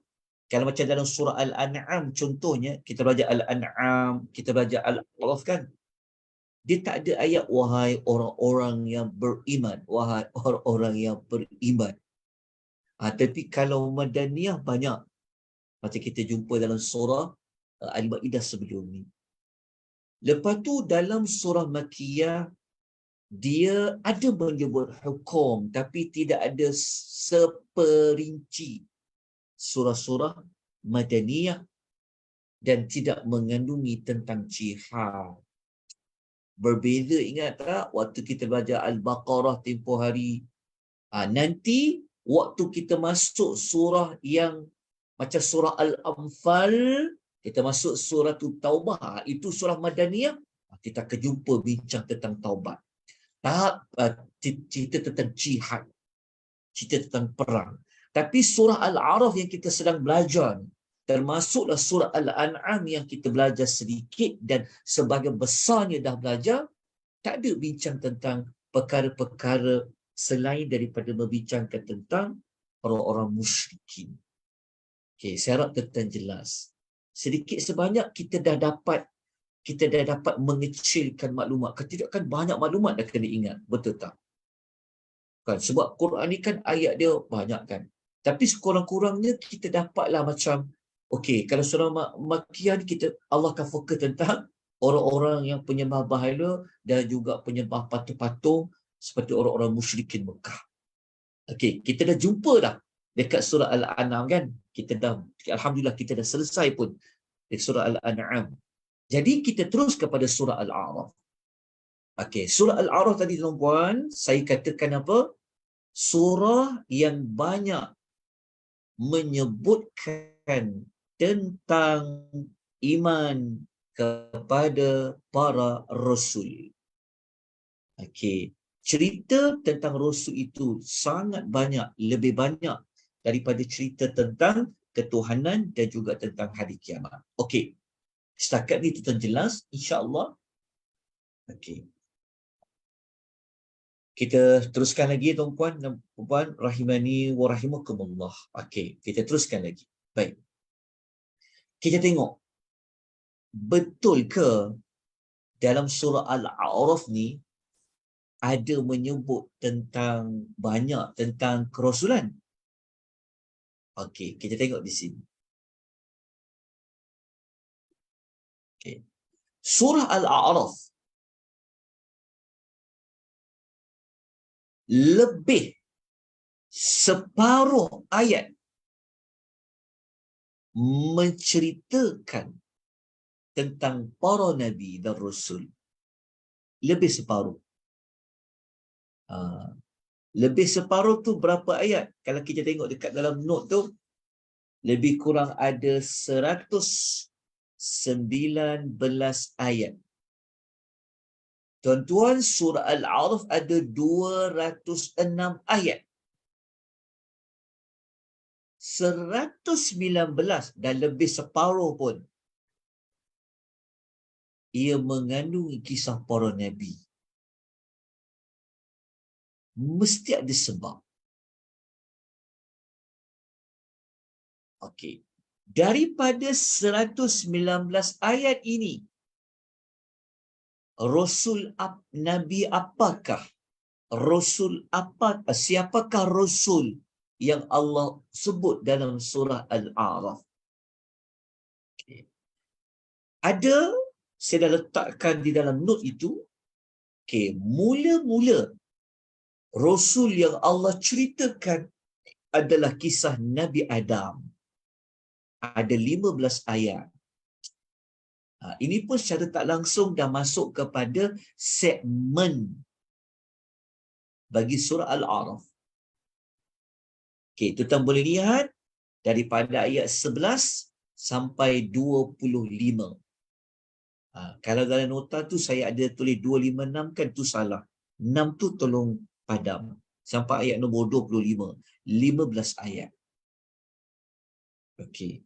kalau macam dalam surah Al-An'am contohnya, kita belajar Al-An'am, kita belajar Al-A'raf kan, dia tak ada ayat wahai orang-orang yang beriman, wahai orang-orang yang beriman. Tapi kalau Madaniyah banyak. Macam kita jumpa dalam surah Al-Ma'idah sebelum ni. Lepas tu dalam surah Makkiyah, dia ada menyebut hukum, tapi tidak ada seperinci surah-surah Madaniyah dan tidak mengandungi tentang jihad. Berbeza, ingat tak waktu kita belajar Al-Baqarah tempoh hari. Nanti waktu kita masuk surah yang macam surah Al-Anfal, kita masuk surah Taubah, itu surah Madaniyah, kita akan jumpa bincang tentang taubat. Tak cerita tentang jihad, cerita tentang perang. Tapi surah Al-A'raf yang kita sedang belajar, termasuklah surah Al-An'am yang kita belajar sedikit dan sebagian besarnya dah belajar, tak ada bincang tentang perkara-perkara selain daripada membincangkan tentang orang-orang musyrikin. Okey, saya harap tuan jelas. Sedikit sebanyak kita dah dapat mengecilkan maklumat. Kan banyak maklumat dah kena ingat, betul tak? Kan sebab Quran ni kan ayat dia banyak kan. Tapi sekurang-kurangnya kita dapatlah macam okey, kalau surah Makkiyah ni Allah akan fokus tentang orang-orang yang penyembah berhala dan juga penyembah patung-patung seperti orang-orang musyrikin Mekah. Okey, kita dah jumpa dah dekat surah Al-An'am kan. Alhamdulillah kita dah selesai pun di surah Al-An'am. Jadi kita terus kepada surah Al-A'raf. Okey, surah Al-A'raf tadi tuan-puan, saya katakan apa? Surah yang banyak menyebutkan tentang iman kepada para rasul. Okey, cerita tentang rasul itu sangat banyak, lebih banyak daripada cerita tentang ketuhanan dan juga tentang hari kiamat. Okey, setakat ni tuan jelas, insya-Allah. Okey. Kita teruskan lagi tuan-puan dan puan rahimani wa rahimakumullah. Okey, kita teruskan lagi. Baik. Kita tengok betul ke dalam surah Al-A'raf ni ada menyebut tentang banyak tentang kerasulan. Okey, kita tengok di sini. Okey. Surah Al-A'raf lebih separuh ayat menceritakan tentang para nabi dan rasul. Lebih separuh. Lebih separuh tu berapa ayat? Kalau kita tengok dekat dalam note tu, lebih kurang ada 100 19 ayat. Tuan-tuan, surah Al-A'raf ada 206 ayat. 119 dan lebih separuh pun ia mengandungi kisah para nabi. Mesti ada sebab. Okey. Daripada 119 ayat ini, Nabi apakah? Siapakah Rasul yang Allah sebut dalam surah Al-A'raf? Okay. Ada, saya dah letakkan di dalam note itu. Okay. Mula-mula Rasul yang Allah ceritakan adalah kisah Nabi Adam. Ada 15 ayat. Ini pun secara tak langsung dah masuk kepada segmen bagi surah Al-A'raf. Okey, tuan-tuan boleh lihat daripada ayat 11 sampai 25. Kalau dalam nota tu saya ada tulis 256 kan, tu salah. 6 tu tolong padam. Sampai ayat nombor 25. 15 ayat. Okey.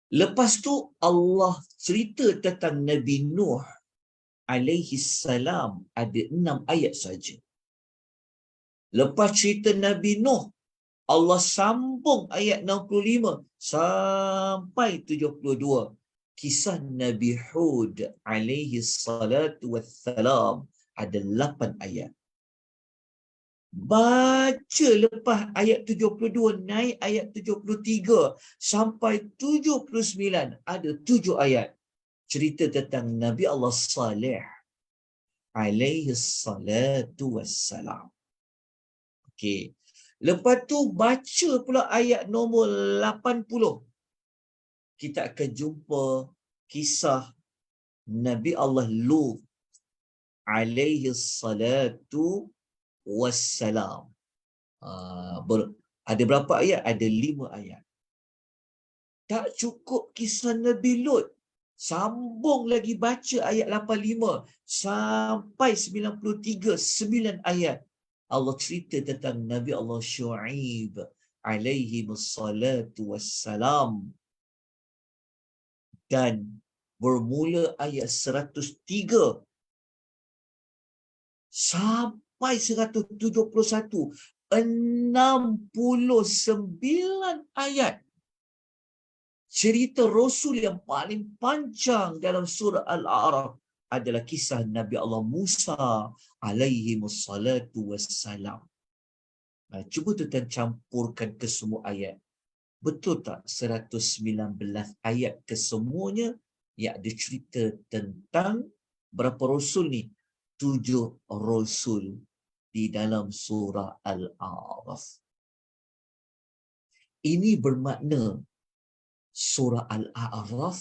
Lepas tu Allah cerita tentang Nabi Nuh alaihi salam ada 6 ayat saja. Lepas cerita Nabi Nuh, Allah sambung ayat 65 sampai 72. Kisah Nabi Hud alaihi salatu wassalam ada 8 ayat. Baca lepas ayat 72 naik ayat 73 sampai 79 ada 7 ayat cerita tentang Nabi Allah Saleh alaihi salatu wassalam. Okey. Lepas tu baca pula ayat nombor 80. Kita akan jumpa kisah Nabi Allah Lut alaihi salatu wassalam. Ada berapa ayat? Ada 5 ayat. Tak cukup kisah Nabi Lut. Sambung lagi baca ayat 85 sampai 93, 9 ayat. Allah cerita tentang Nabi Allah Syuaib alaihi wassalatu wassalam. Dan bermula ayat 103 sampai 171, 69 ayat cerita Rasul yang paling panjang dalam surah Al-A'raf adalah kisah Nabi Allah Musa alaihi wassalatu wassalam. Cuba tuan campurkan ke semua ayat. Betul tak 119 ayat kesemuanya yang ada cerita tentang berapa Rasul ni? 7 Rasul di dalam surah Al-A'raf. Ini bermakna surah Al-A'raf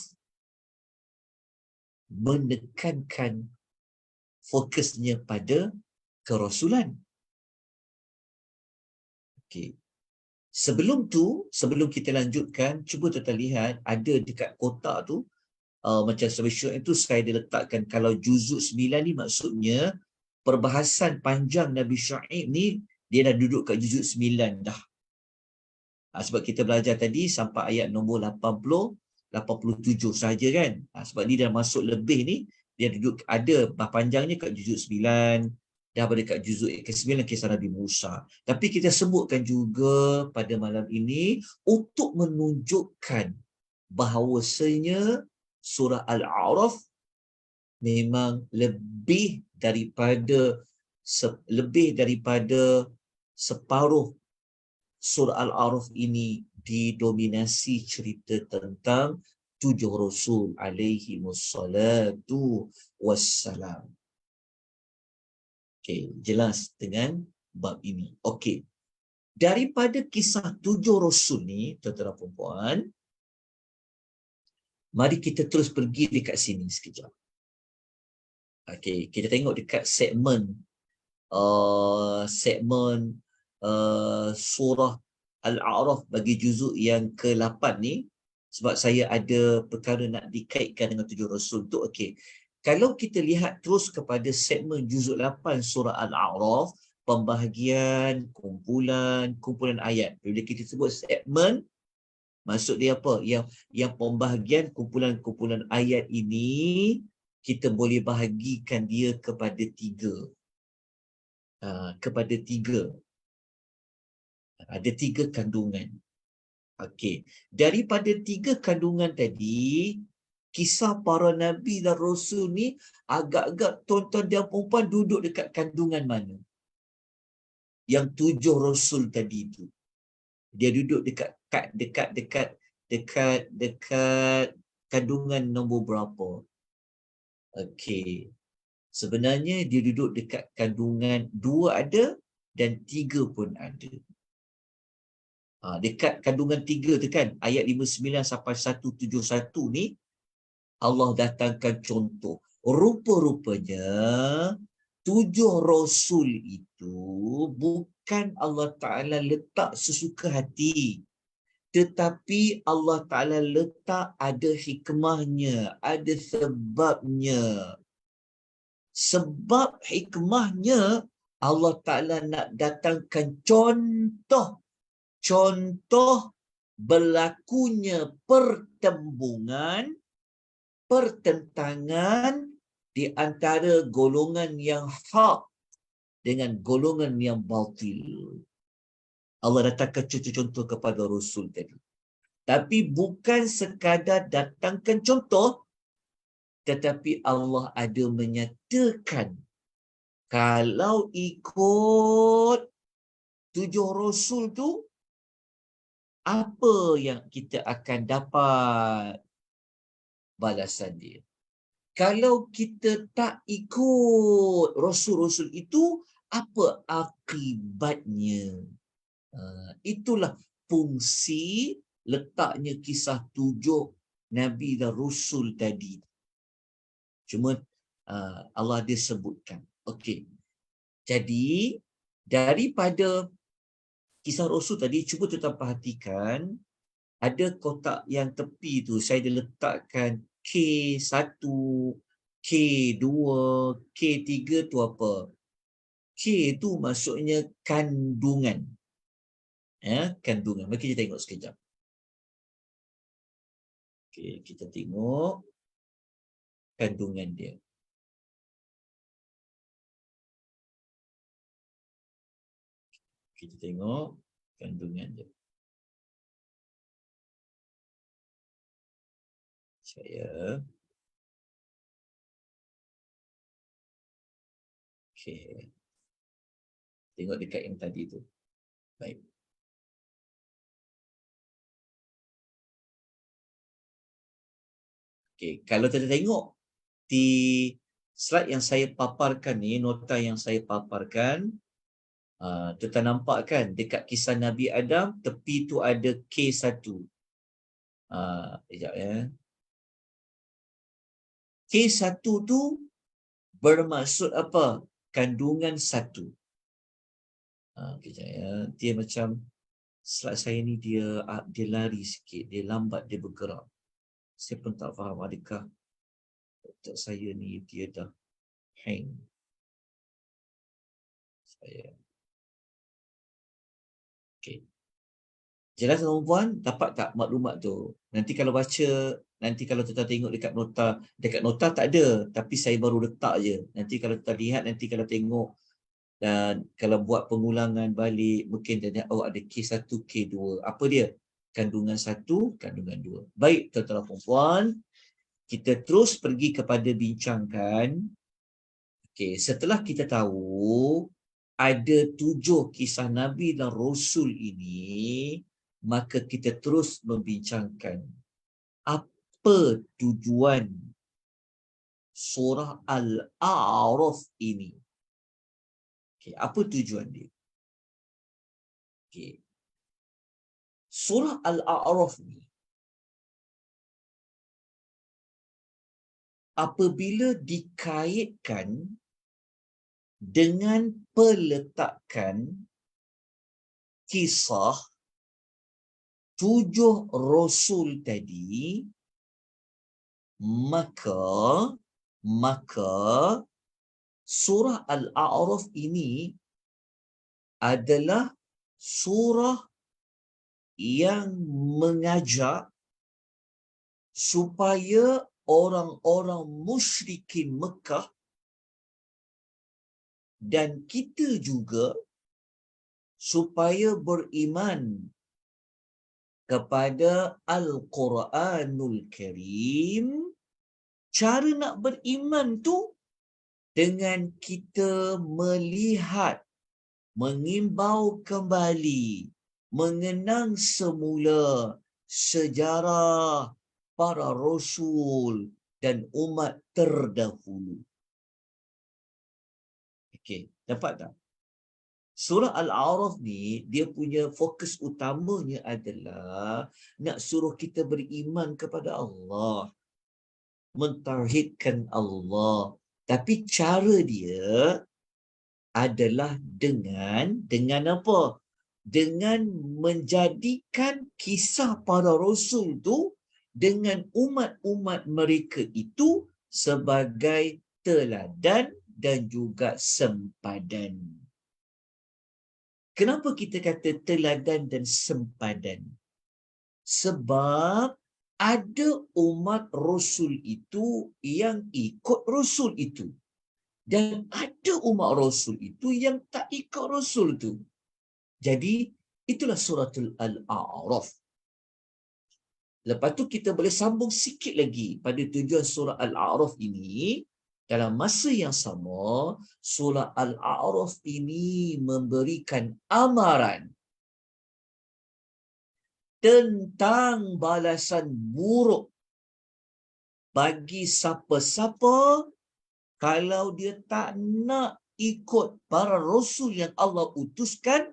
menekankan fokusnya pada kerasulan. Okey. Sebelum tu, sebelum kita lanjutkan, cuba tuan-tuan lihat ada dekat kotak tu, macam sebesar itu saya diletakkan kalau juzuk 9 ni maksudnya perbahasan panjang Nabi Syuaib ni dia dah duduk kat juzuk 9 dah. Sebab kita belajar tadi sampai ayat nombor 80, 87 saja kan. Sebab dia dah masuk lebih ni, dia duduk ada panjangnya kat juzuk 9, dah berada kat juzuk ke-9 kisah Nabi Musa. Tapi kita sebutkan juga pada malam ini untuk menunjukkan bahawasanya surah Al-A'raf memang lebih daripada separuh surah Al-A'raf ini didominasi cerita tentang 7 Rasul alaihi wassalatu wassalam. Okey, jelas dengan bab ini. Okey. Daripada kisah 7 Rasul ni, tuan-tuan dan puan-puan, mari kita terus pergi dekat sini sekejap. Okey, kita tengok dekat segmen surah Al-A'raf bagi juzuk yang ke-8 ni, Sebab saya ada perkara nak dikaitkan dengan 7 Rasul tu. Okey. Kalau kita lihat terus kepada segmen juzuk 8 surah Al-A'raf, pembahagian kumpulan ayat. Bila kita sebut segmen, maksud dia apa? Yang pembahagian kumpulan ayat ini kita boleh bahagikan dia kepada 3. Kepada 3. Ada 3 kandungan. Okey. Daripada 3 kandungan tadi, kisah para nabi dan rasul ni agak-agak tuan-tuan dan puan duduk dekat kandungan mana? Yang 7 rasul tadi tu. Dia duduk dekat kandungan nombor berapa? Okey. Sebenarnya dia duduk dekat kandungan 2 ada dan 3 pun ada. Dekat kandungan 3 tu kan, ayat 59 sampai 171 ni, Allah datangkan contoh. Rupa-rupanya 7 Rasul itu bukan Allah Ta'ala letak sesuka hati. Tetapi Allah Ta'ala letak ada hikmahnya, ada sebabnya. Sebab hikmahnya Allah Ta'ala nak datangkan contoh berlakunya pertentangan di antara golongan yang hak dengan golongan yang batil. Allah datangkan contoh-contoh kepada Rasul tadi. Tapi bukan sekadar datangkan contoh, tetapi Allah ada menyatakan kalau ikut 7 Rasul tu, apa yang kita akan dapat balasan dia. Kalau kita tak ikut Rasul-Rasul itu, apa akibatnya? Itulah fungsi letaknya kisah 7 Nabi dan Rasul tadi. Cuma Allah dia sebutkan. Okey. Jadi, daripada kisah Rasul tadi, cuba kita perhatikan, ada kotak yang tepi tu, saya dah letakkan K1, K2, K3 tu apa? K tu maksudnya kandungan. Kandungan. Mari kita tengok sekejap. Okey, kita tengok kandungan dia. Kita tengok kandungan dia. Okey. Tengok dekat yang tadi tu. Baik. Okey, kalau kita tengok di slide yang saya paparkan ni, nota yang saya paparkan, kita nampak kan dekat kisah Nabi Adam, tepi tu ada K1. Sekejap ya. K1 tu bermaksud apa? Kandungan 1. Sekejap ya. Dia macam slide saya ni dia lari sikit, dia lambat dia bergerak. Saya pun tak faham adakah otak saya ni dia dah hang. Okey. Jelas tuan-tuan, dapat tak maklumat tu? Nanti kalau baca, nanti kalau kita tengok dekat nota tak ada, tapi saya baru letak je. Nanti kalau kita lihat, nanti kalau tengok dan kalau buat pengulangan balik, mungkin dia ada K1, K2. Apa dia? Kandungan 1, kandungan 2. Baik, tuan-tuan dan puan-puan, kita terus pergi kepada bincangkan. Okey, setelah kita tahu ada 7 kisah Nabi dan Rasul ini, maka kita terus membincangkan apa tujuan surah Al-A'raf ini. Okey, apa tujuan dia? Okey. Surah Al-A'raf ni apabila dikaitkan dengan peletakan kisah 7 Rasul tadi, maka surah Al-A'raf ini adalah surah yang mengajak supaya orang-orang musyrikin Mekah dan kita juga supaya beriman kepada Al-Quranul Karim. Cara nak beriman tu dengan kita melihat, mengimbau kembali, mengenang semula sejarah para rasul dan umat terdahulu. Okey, dapat tak? Surah Al-A'raf ni, dia punya fokus utamanya adalah nak suruh kita beriman kepada Allah, mentauhidkan Allah. Tapi cara dia adalah dengan apa? Dengan menjadikan kisah para rasul tu dengan umat-umat mereka itu sebagai teladan dan juga sempadan. Kenapa kita kata teladan dan sempadan? Sebab ada umat rasul itu yang ikut rasul itu. Dan ada umat rasul itu yang tak ikut rasul itu. Jadi, itulah suratul Al-A'raf. Lepas tu kita boleh sambung sikit lagi pada tujuan surah Al-A'raf ini. Dalam masa yang sama, surah Al-A'raf ini memberikan amaran tentang balasan buruk bagi siapa-siapa kalau dia tak nak ikut para rasul yang Allah utuskan,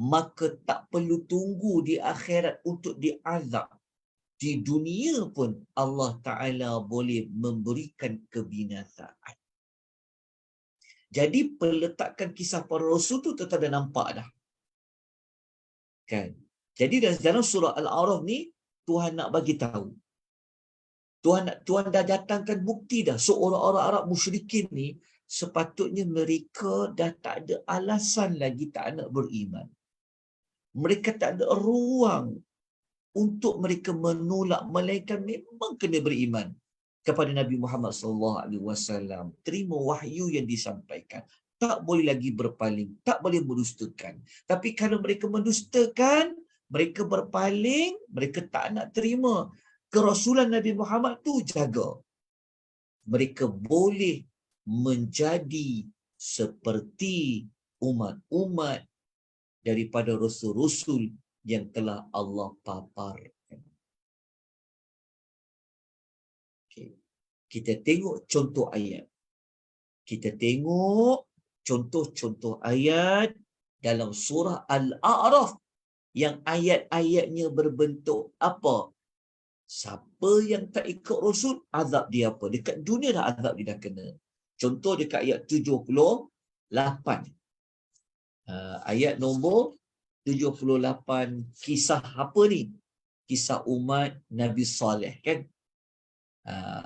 maka tak perlu tunggu di akhirat untuk diazab. Di dunia pun Allah Ta'ala boleh memberikan kebinasaan. Jadi peletakan kisah para rasul tu tetap dah nampak dah. Kan? Jadi dalam surah Al-A'raf ni, Tuhan nak bagi tahu. Tuhan dah datangkan bukti dah. So orang-orang Arab musyrikin ni, sepatutnya mereka dah tak ada alasan lagi tak nak beriman. Mereka tak ada ruang untuk mereka menolak, melainkan memang kena beriman kepada Nabi Muhammad SAW. Terima wahyu yang disampaikan. Tak boleh lagi berpaling, tak boleh mendustakan. Tapi kalau mereka mendustakan, mereka berpaling, mereka tak nak terima kerasulan Nabi Muhammad tu, jaga. Mereka boleh menjadi seperti umat-umat daripada rasul-rasul yang telah Allah paparkan. Okay. Kita tengok contoh ayat. Kita tengok contoh-contoh ayat dalam surah Al-A'raf yang ayat-ayatnya berbentuk apa? Siapa yang tak ikut rasul, azab dia apa? Dekat dunia dah azab dia dah kena. Contoh dekat ayat 78. Ayat nombor 78, kisah apa ni? Kisah umat Nabi Saleh, kan?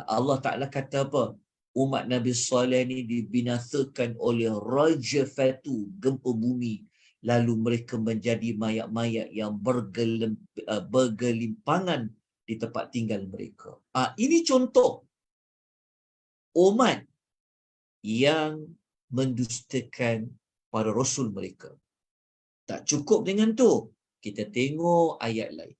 Allah Ta'ala kata apa? Umat Nabi Saleh ni dibinasakan oleh rajafatu, gempa bumi. Lalu mereka menjadi mayat-mayat yang bergelimpangan di tempat tinggal mereka. Ini contoh umat yang mendustakan para rasul mereka. Tak cukup dengan tu, kita tengok ayat lain.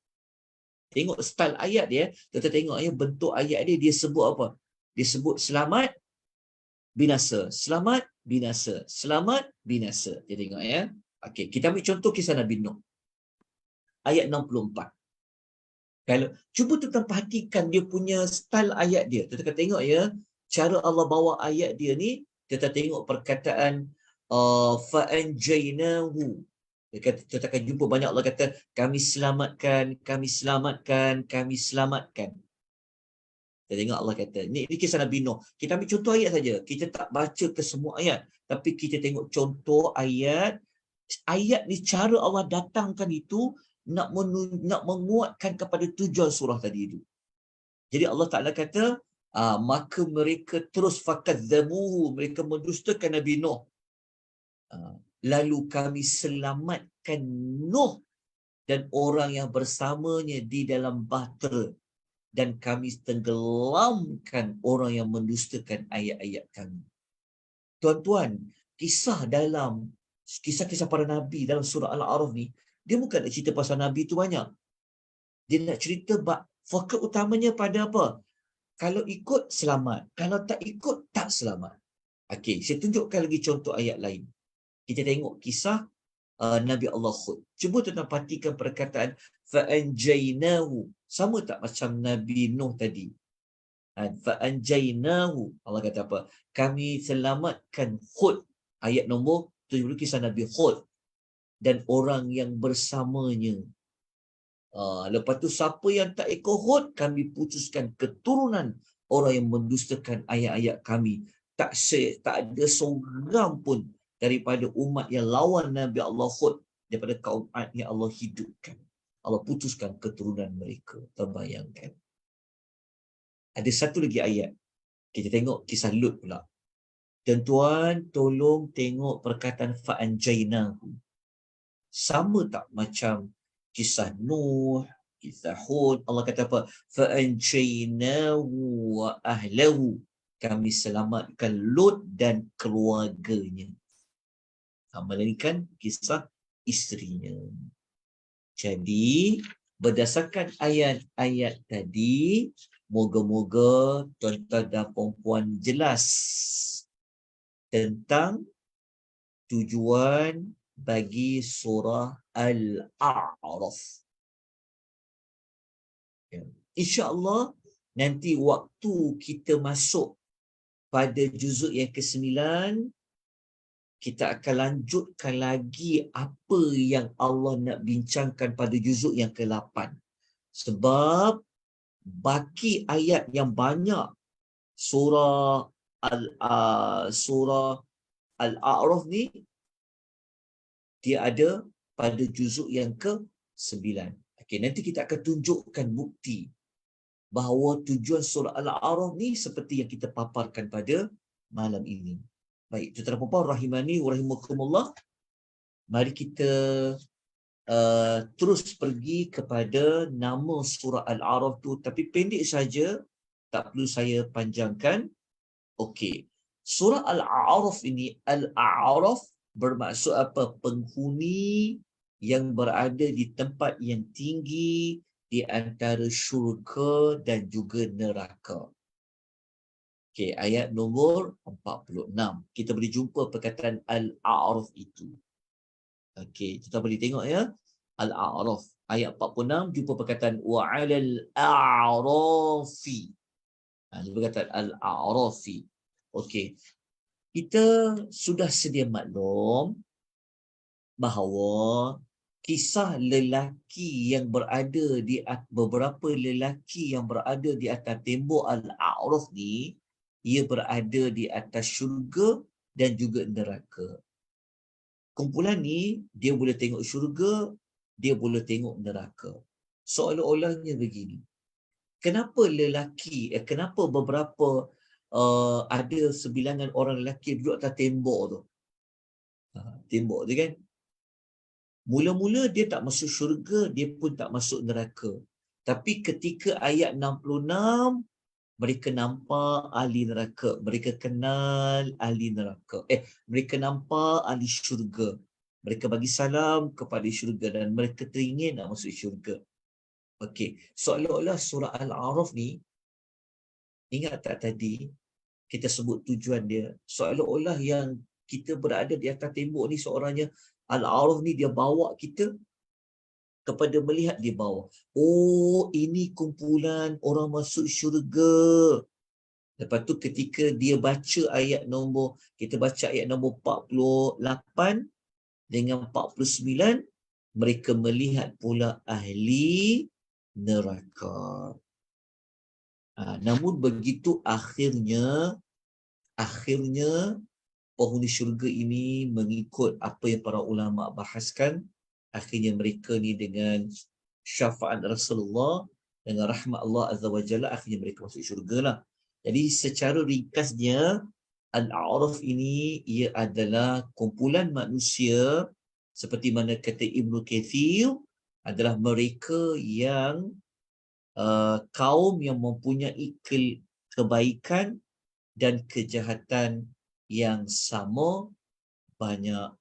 Tengok style ayat dia, kita tengok bentuk ayat dia sebut apa? Dia sebut selamat, binasa. Selamat, binasa. Selamat, binasa. Kita tengok ya. Okey, kita ambil contoh kisah Nabi Nuh. Ayat 64. Kalau cuba tuan perhatikan dia punya style ayat dia. Kita akan tengok ya, cara Allah bawa ayat dia ni, kita tengok perkataan fa'anjaynahu. Kita akan jumpa banyak Allah kata, kami selamatkan, kami selamatkan, kami selamatkan. Kita tengok Allah kata, ini kisah Nabi Nuh. Kita ambil contoh ayat saja. Kita tak baca ke semua ayat. Tapi kita tengok contoh ayat. Ayat ni cara Allah datangkan itu nak menguatkan kepada tujuan surah tadi itu. Jadi Allah Ta'ala kata, maka mereka terus fakadzabuhu, mereka mendustakan Nabi Nuh. Lalu kami selamatkan Nuh dan orang yang bersamanya di dalam bahtera, dan kami tenggelamkan orang yang mendustakan ayat-ayat kami. Tuan-tuan, kisah-kisah para Nabi dalam surah Al-A'raf ni, dia bukan nak cerita pasal Nabi tu banyak. Dia nak cerita fokus utamanya pada apa? Kalau ikut, selamat. Kalau tak ikut, tak selamat. Okey, saya tunjukkan lagi contoh ayat lain. Kita tengok kisah Nabi Allah Hud. Cuba tuan-tuan perhatikan perkataan fa'anjainahu. Sama tak macam Nabi Nuh tadi? Fa'anjainahu. Allah kata apa? Kami selamatkan Hud. Ayat nombor 70, kisah Nabi Hud dan orang yang bersamanya. Lepas tu siapa yang tak ikut Hud, kami putuskan keturunan orang yang mendustakan ayat-ayat kami. Tak ada seorang pun daripada umat yang lawan Nabi Allah Hud, daripada kaum Ad yang Allah hidupkan. Allah putuskan keturunan mereka. Terbayangkan. Ada satu lagi ayat. Kita tengok kisah Lut pula. Tuan-tuan, tolong tengok perkataan fa'anjainahu. Sama tak macam kisah Nuh, kisah Hud? Allah kata apa? Fa'anjainahu wa ahlahu. Kami selamatkan Lut dan keluarganya. Melainkan kisah isterinya. Jadi, berdasarkan ayat-ayat tadi, moga-moga tuan-tuan dan puan-puan jelas tentang tujuan bagi surah Al-A'raf. InsyaAllah nanti waktu kita masuk pada juzuk yang ke-9, kita akan lanjutkan lagi apa yang Allah nak bincangkan pada juzuk yang ke-8. Sebab baki ayat yang banyak surah Al-A'raf ni, dia ada pada juzuk yang ke-9. Okey, nanti kita akan tunjukkan bukti bahawa tujuan surah Al-A'raf ni seperti yang kita paparkan pada malam ini. Baik, tuan-tuan dan puan-puan rahimani wa rahimakumullah. Mari kita terus pergi kepada nama surah Al-A'raf tu, tapi pendek saja, tak perlu saya panjangkan. Okey. Surah Al-A'raf ini, Al-A'raf bermaksud apa? Penghuni yang berada di tempat yang tinggi di antara syurga dan juga neraka. Okey, ayat nombor 46. Kita boleh jumpa perkataan Al-A'raf itu. Okey, kita boleh tengok ya. Al-A'raf. Ayat 46, jumpa perkataan wa'alal a'rafi. Perkataan Al-A'rafi. Okey. Kita sudah sedia maklum bahawa kisah lelaki yang berada di beberapa lelaki yang berada di atas tembok Al-A'raf ni, ia berada di atas syurga dan juga neraka. Kumpulan ni, dia boleh tengok syurga, dia boleh tengok neraka. Seolah-olahnya begini. Kenapa kenapa beberapa ada sebilangan orang lelaki duduk atas tembok tu? Tembok tu kan? Mula-mula dia tak masuk syurga, dia pun tak masuk neraka. Tapi ketika ayat 66, mereka nampak ahli neraka. Mereka kenal ahli neraka. Mereka nampak ahli syurga. Mereka bagi salam kepada syurga dan mereka teringin nak masuk syurga. Okey, seolah-olah surah Al-A'raf ni, ingat tak tadi kita sebut tujuan dia? Seolah-olah yang kita berada di atas tembok ni, seorangnya Al-A'raf ni dia bawa kita kepada melihat di bawah. Oh, ini kumpulan orang masuk syurga. Lepas tu ketika dia baca kita baca ayat nombor 48 dengan 49, mereka melihat pula ahli neraka. Namun begitu akhirnya penghuni syurga ini mengikut apa yang para ulama bahaskan, akhirnya mereka ni dengan syafaat Rasulullah, dengan rahmat Allah Azza wa Jalla, akhirnya mereka masuk syurga lah. Jadi secara ringkasnya, Al-A'raf ini ia adalah kumpulan manusia seperti mana kata Ibnu Kathir, adalah mereka yang kaum yang mempunyai kebaikan dan kejahatan yang sama banyak.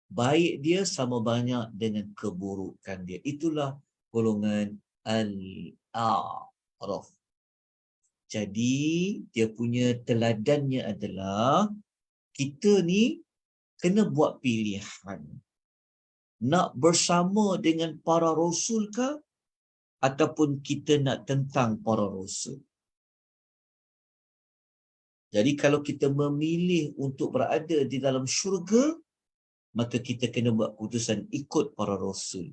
Baik dia sama banyak dengan keburukan dia. Itulah golongan Al-A'raf. Jadi dia punya teladannya adalah kita ni kena buat pilihan. Nak bersama dengan para rasul ke ataupun kita nak tentang para rasul. Jadi kalau kita memilih untuk berada di dalam syurga, maka kita kena buat keputusan ikut para rasul.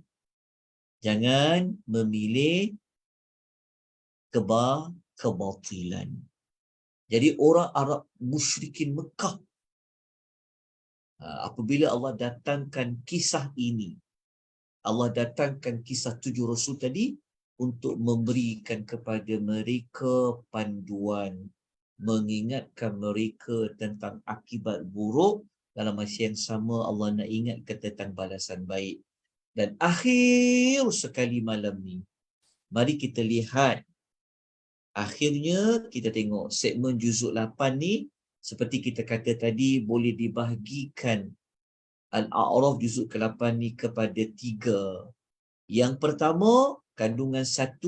Jangan memilih kebatilan. Jadi orang Arab musyrikin Mekah, apabila Allah datangkan kisah ini, Allah datangkan kisah 7 Rasul tadi untuk memberikan kepada mereka panduan, mengingatkan mereka tentang akibat buruk. Dalam masa yang sama Allah nak ingatkan tentang balasan baik. Dan akhir sekali malam ni, mari kita lihat. Akhirnya kita tengok segmen juzuk 8 ni, seperti kita kata tadi, boleh dibahagikan Al-A'raf juzuk ke-8 ni kepada 3. Yang pertama, kandungan 1,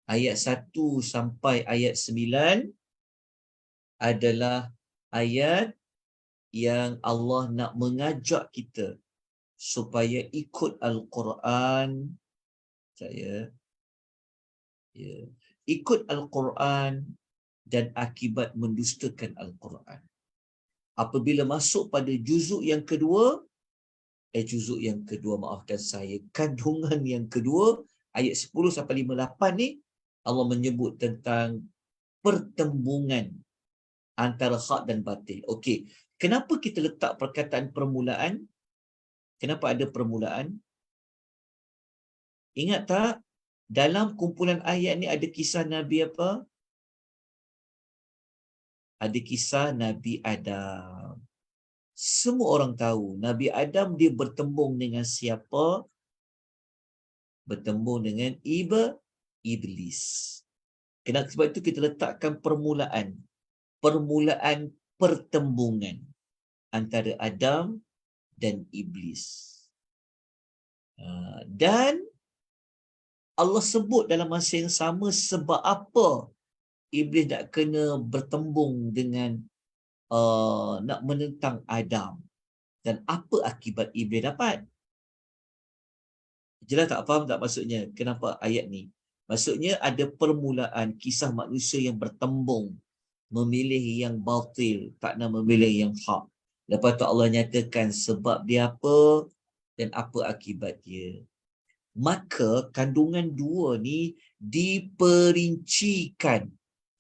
ayat 1 sampai ayat 9 adalah ayat yang Allah nak mengajak kita supaya ikut Al-Quran. Ikut Al-Quran dan akibat mendustakan Al-Quran. Apabila masuk pada juzuk yang kedua, maafkan saya, kandungan yang kedua, ayat 10 sampai 58 ni, Allah menyebut tentang pertembungan antara hak dan batil. Okey, kenapa kita letak perkataan permulaan? Kenapa ada permulaan? Ingat tak? Dalam kumpulan ayat ni ada kisah Nabi apa? Ada kisah Nabi Adam. Semua orang tahu Nabi Adam dia bertembung dengan siapa? Bertembung dengan iblis. Kenapa? Sebab itu kita letakkan permulaan. Permulaan pertembungan antara Adam dan iblis. Dan Allah sebut dalam masa yang sama sebab apa iblis nak kena bertembung dengan nak menentang Adam. Dan apa akibat iblis dapat? Jelas tak? Faham tak maksudnya? Kenapa ayat ni? Maksudnya ada permulaan kisah manusia yang bertembung, memilih yang batil, tak nak memilih yang hak. Lepas tu Allah nyatakan sebab dia apa dan apa akibat dia. Maka kandungan 2 ni diperincikan.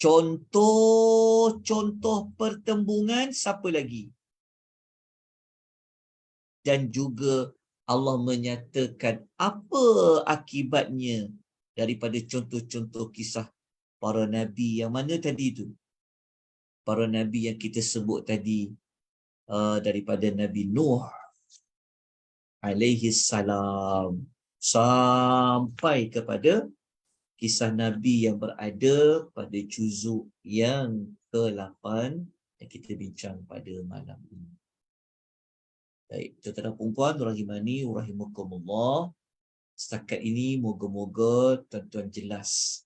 Contoh-contoh pertembungan siapa lagi? Dan juga Allah menyatakan apa akibatnya daripada contoh-contoh kisah para Nabi yang mana tadi tu? Para Nabi yang kita sebut tadi, daripada Nabi Nuh alaihi salam sampai kepada kisah Nabi yang berada pada juzuk yang ke-8 yang kita bincang pada malam ini. Baik, tuan-tuan dan puan-puan rahimani wa rahimakumullah. Setakat ini moga-moga tuan-tuan jelas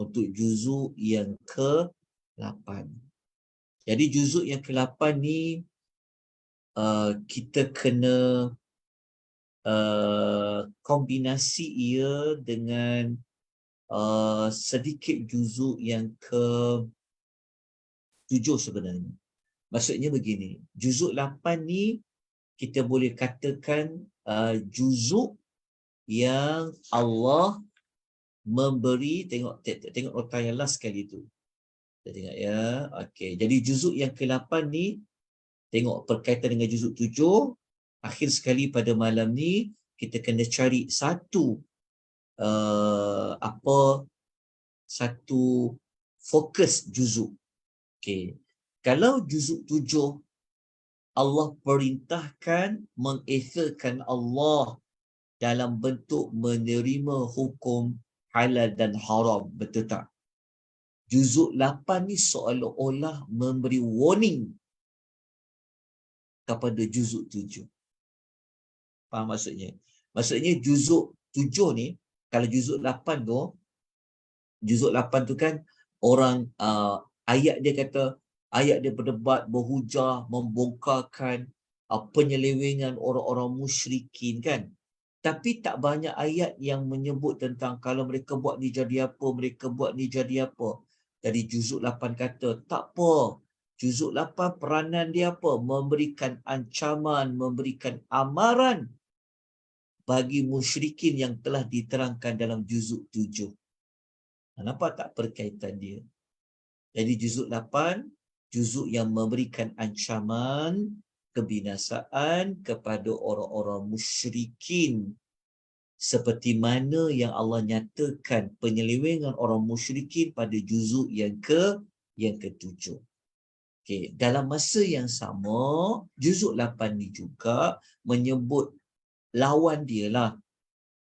untuk juzuk yang ke-8. Jadi juzuk yang ke-8 ni kita kena kombinasi ia dengan sedikit juzuk yang ke-7 sebenarnya. Maksudnya begini, juzuk 8 ni kita boleh katakan juzuk yang Allah memberi, tengok nota yang last sekali tu. Kita tengok ya. Okey, jadi juzuk yang ke-8 ni tengok berkaitan dengan juzuk 7, Akhir sekali pada malam ni kita kena cari satu satu fokus juzuk. Okey. Kalau juzuk 7 Allah perintahkan mengesahkan Allah dalam bentuk menerima hukum halal dan haram, betul tak? Juzuk 8 ni seolah-olah memberi warning kepada juzuk 7. Faham maksudnya? Maksudnya juzuk 7 ni, kalau juzuk 8 tu, kan orang ayat dia berdebat, berhujah, membongkarkan penyelewengan orang-orang musyrikin kan. Tapi tak banyak ayat yang menyebut tentang kalau mereka buat ni jadi apa, mereka buat ni jadi apa. Jadi juzuk 8 kata, tak apa. Juzuk 8 peranan dia apa? Memberikan ancaman, memberikan amaran bagi musyrikin yang telah diterangkan dalam juzuk 7. Nampak tak perkaitan dia? Jadi juzuk 8, juzuk yang memberikan ancaman kebinasaan kepada orang-orang musyrikin. Seperti mana yang Allah nyatakan penyelewengan orang musyrikin pada juzuk yang ke-7. Okey, dalam masa yang sama, juzuk 8 ni juga menyebut lawan dia lah.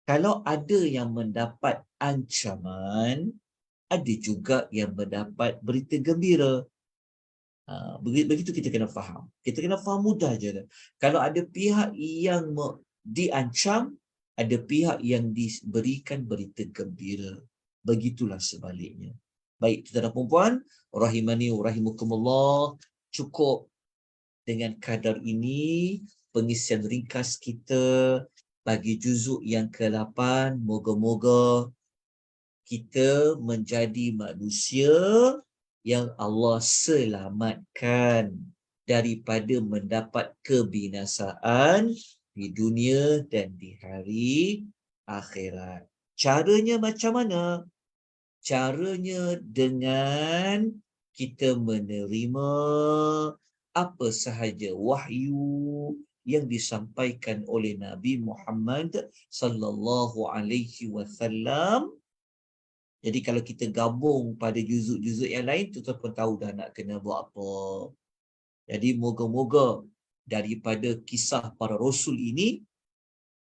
Kalau ada yang mendapat ancaman, ada juga yang mendapat berita gembira. Begitu kita kena faham. Kita kena faham mudah je. Kalau ada pihak yang diancam, ada pihak yang diberikan berita gembira. Begitulah sebaliknya. Baik, tuan-tuan dan puan-puan, rahimani wa rahimakumullah, cukup dengan kadar ini pengisian ringkas kita bagi juzuk yang ke-8. Moga-moga kita menjadi manusia yang Allah selamatkan daripada mendapat kebinasaan di dunia dan di hari akhirat. Caranya macam mana? Caranya dengan kita menerima apa sahaja wahyu yang disampaikan oleh Nabi Muhammad sallallahu alaihi wasallam. Jadi kalau kita gabung pada juzuk-juzuk yang lain, tuan-tuan pun tahu dah nak kena buat apa. Jadi moga-moga daripada kisah para rasul ini,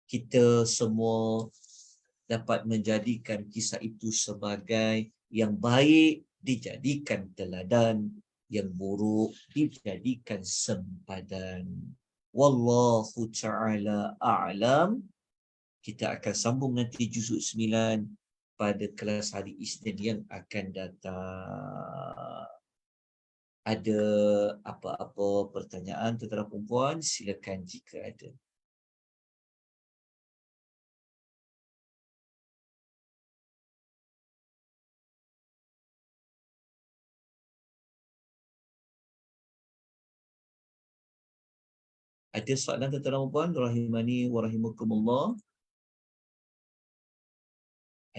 kita semua dapat menjadikan kisah itu sebagai yang baik, dijadikan teladan, yang buruk dijadikan sempadan. Wallahu ta'ala a'lam. Kita akan sambung nanti juzuk 9 pada kelas hari Isnin yang akan datang. Ada apa-apa pertanyaan tuan-tuan dan puan-puan, silakan jika ada. Ada soalan tuan-tuan dan puan-puan, rahimani wa rahimakumullah?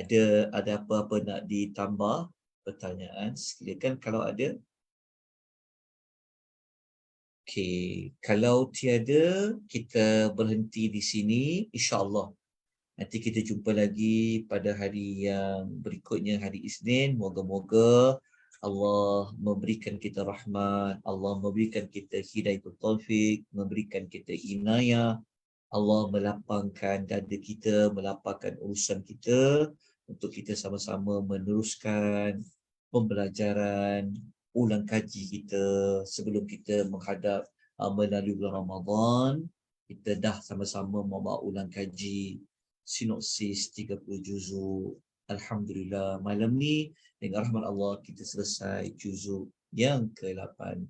Ada apa-apa nak ditambah pertanyaan? Silakan kalau ada. Okey, kalau tiada, kita berhenti di sini, insya-Allah. Nanti kita jumpa lagi pada hari yang berikutnya, hari Isnin. Moga-moga Allah memberikan kita rahmat, Allah memberikan kita hidayah taufik, memberikan kita inayah. Allah melapangkan dada kita, melapangkan urusan kita untuk kita sama-sama meneruskan pembelajaran, ulang kaji kita sebelum kita menghadap melalui bulan Ramadan. Kita dah sama-sama membuat ulang kaji sinopsis 30 juzuk. Alhamdulillah, malam ni dengan rahmat Allah kita selesai juzuk yang ke-8.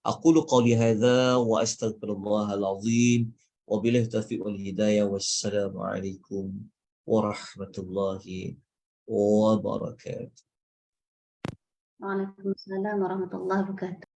Aqulu qawli hadza wa astaghfirullahal azim. Wabillahi taufiq wal hidayah. Wassalamualaikum warahmatullahi wabarakatuh. Waalaikumsalam warahmatullahi wabarakatuh.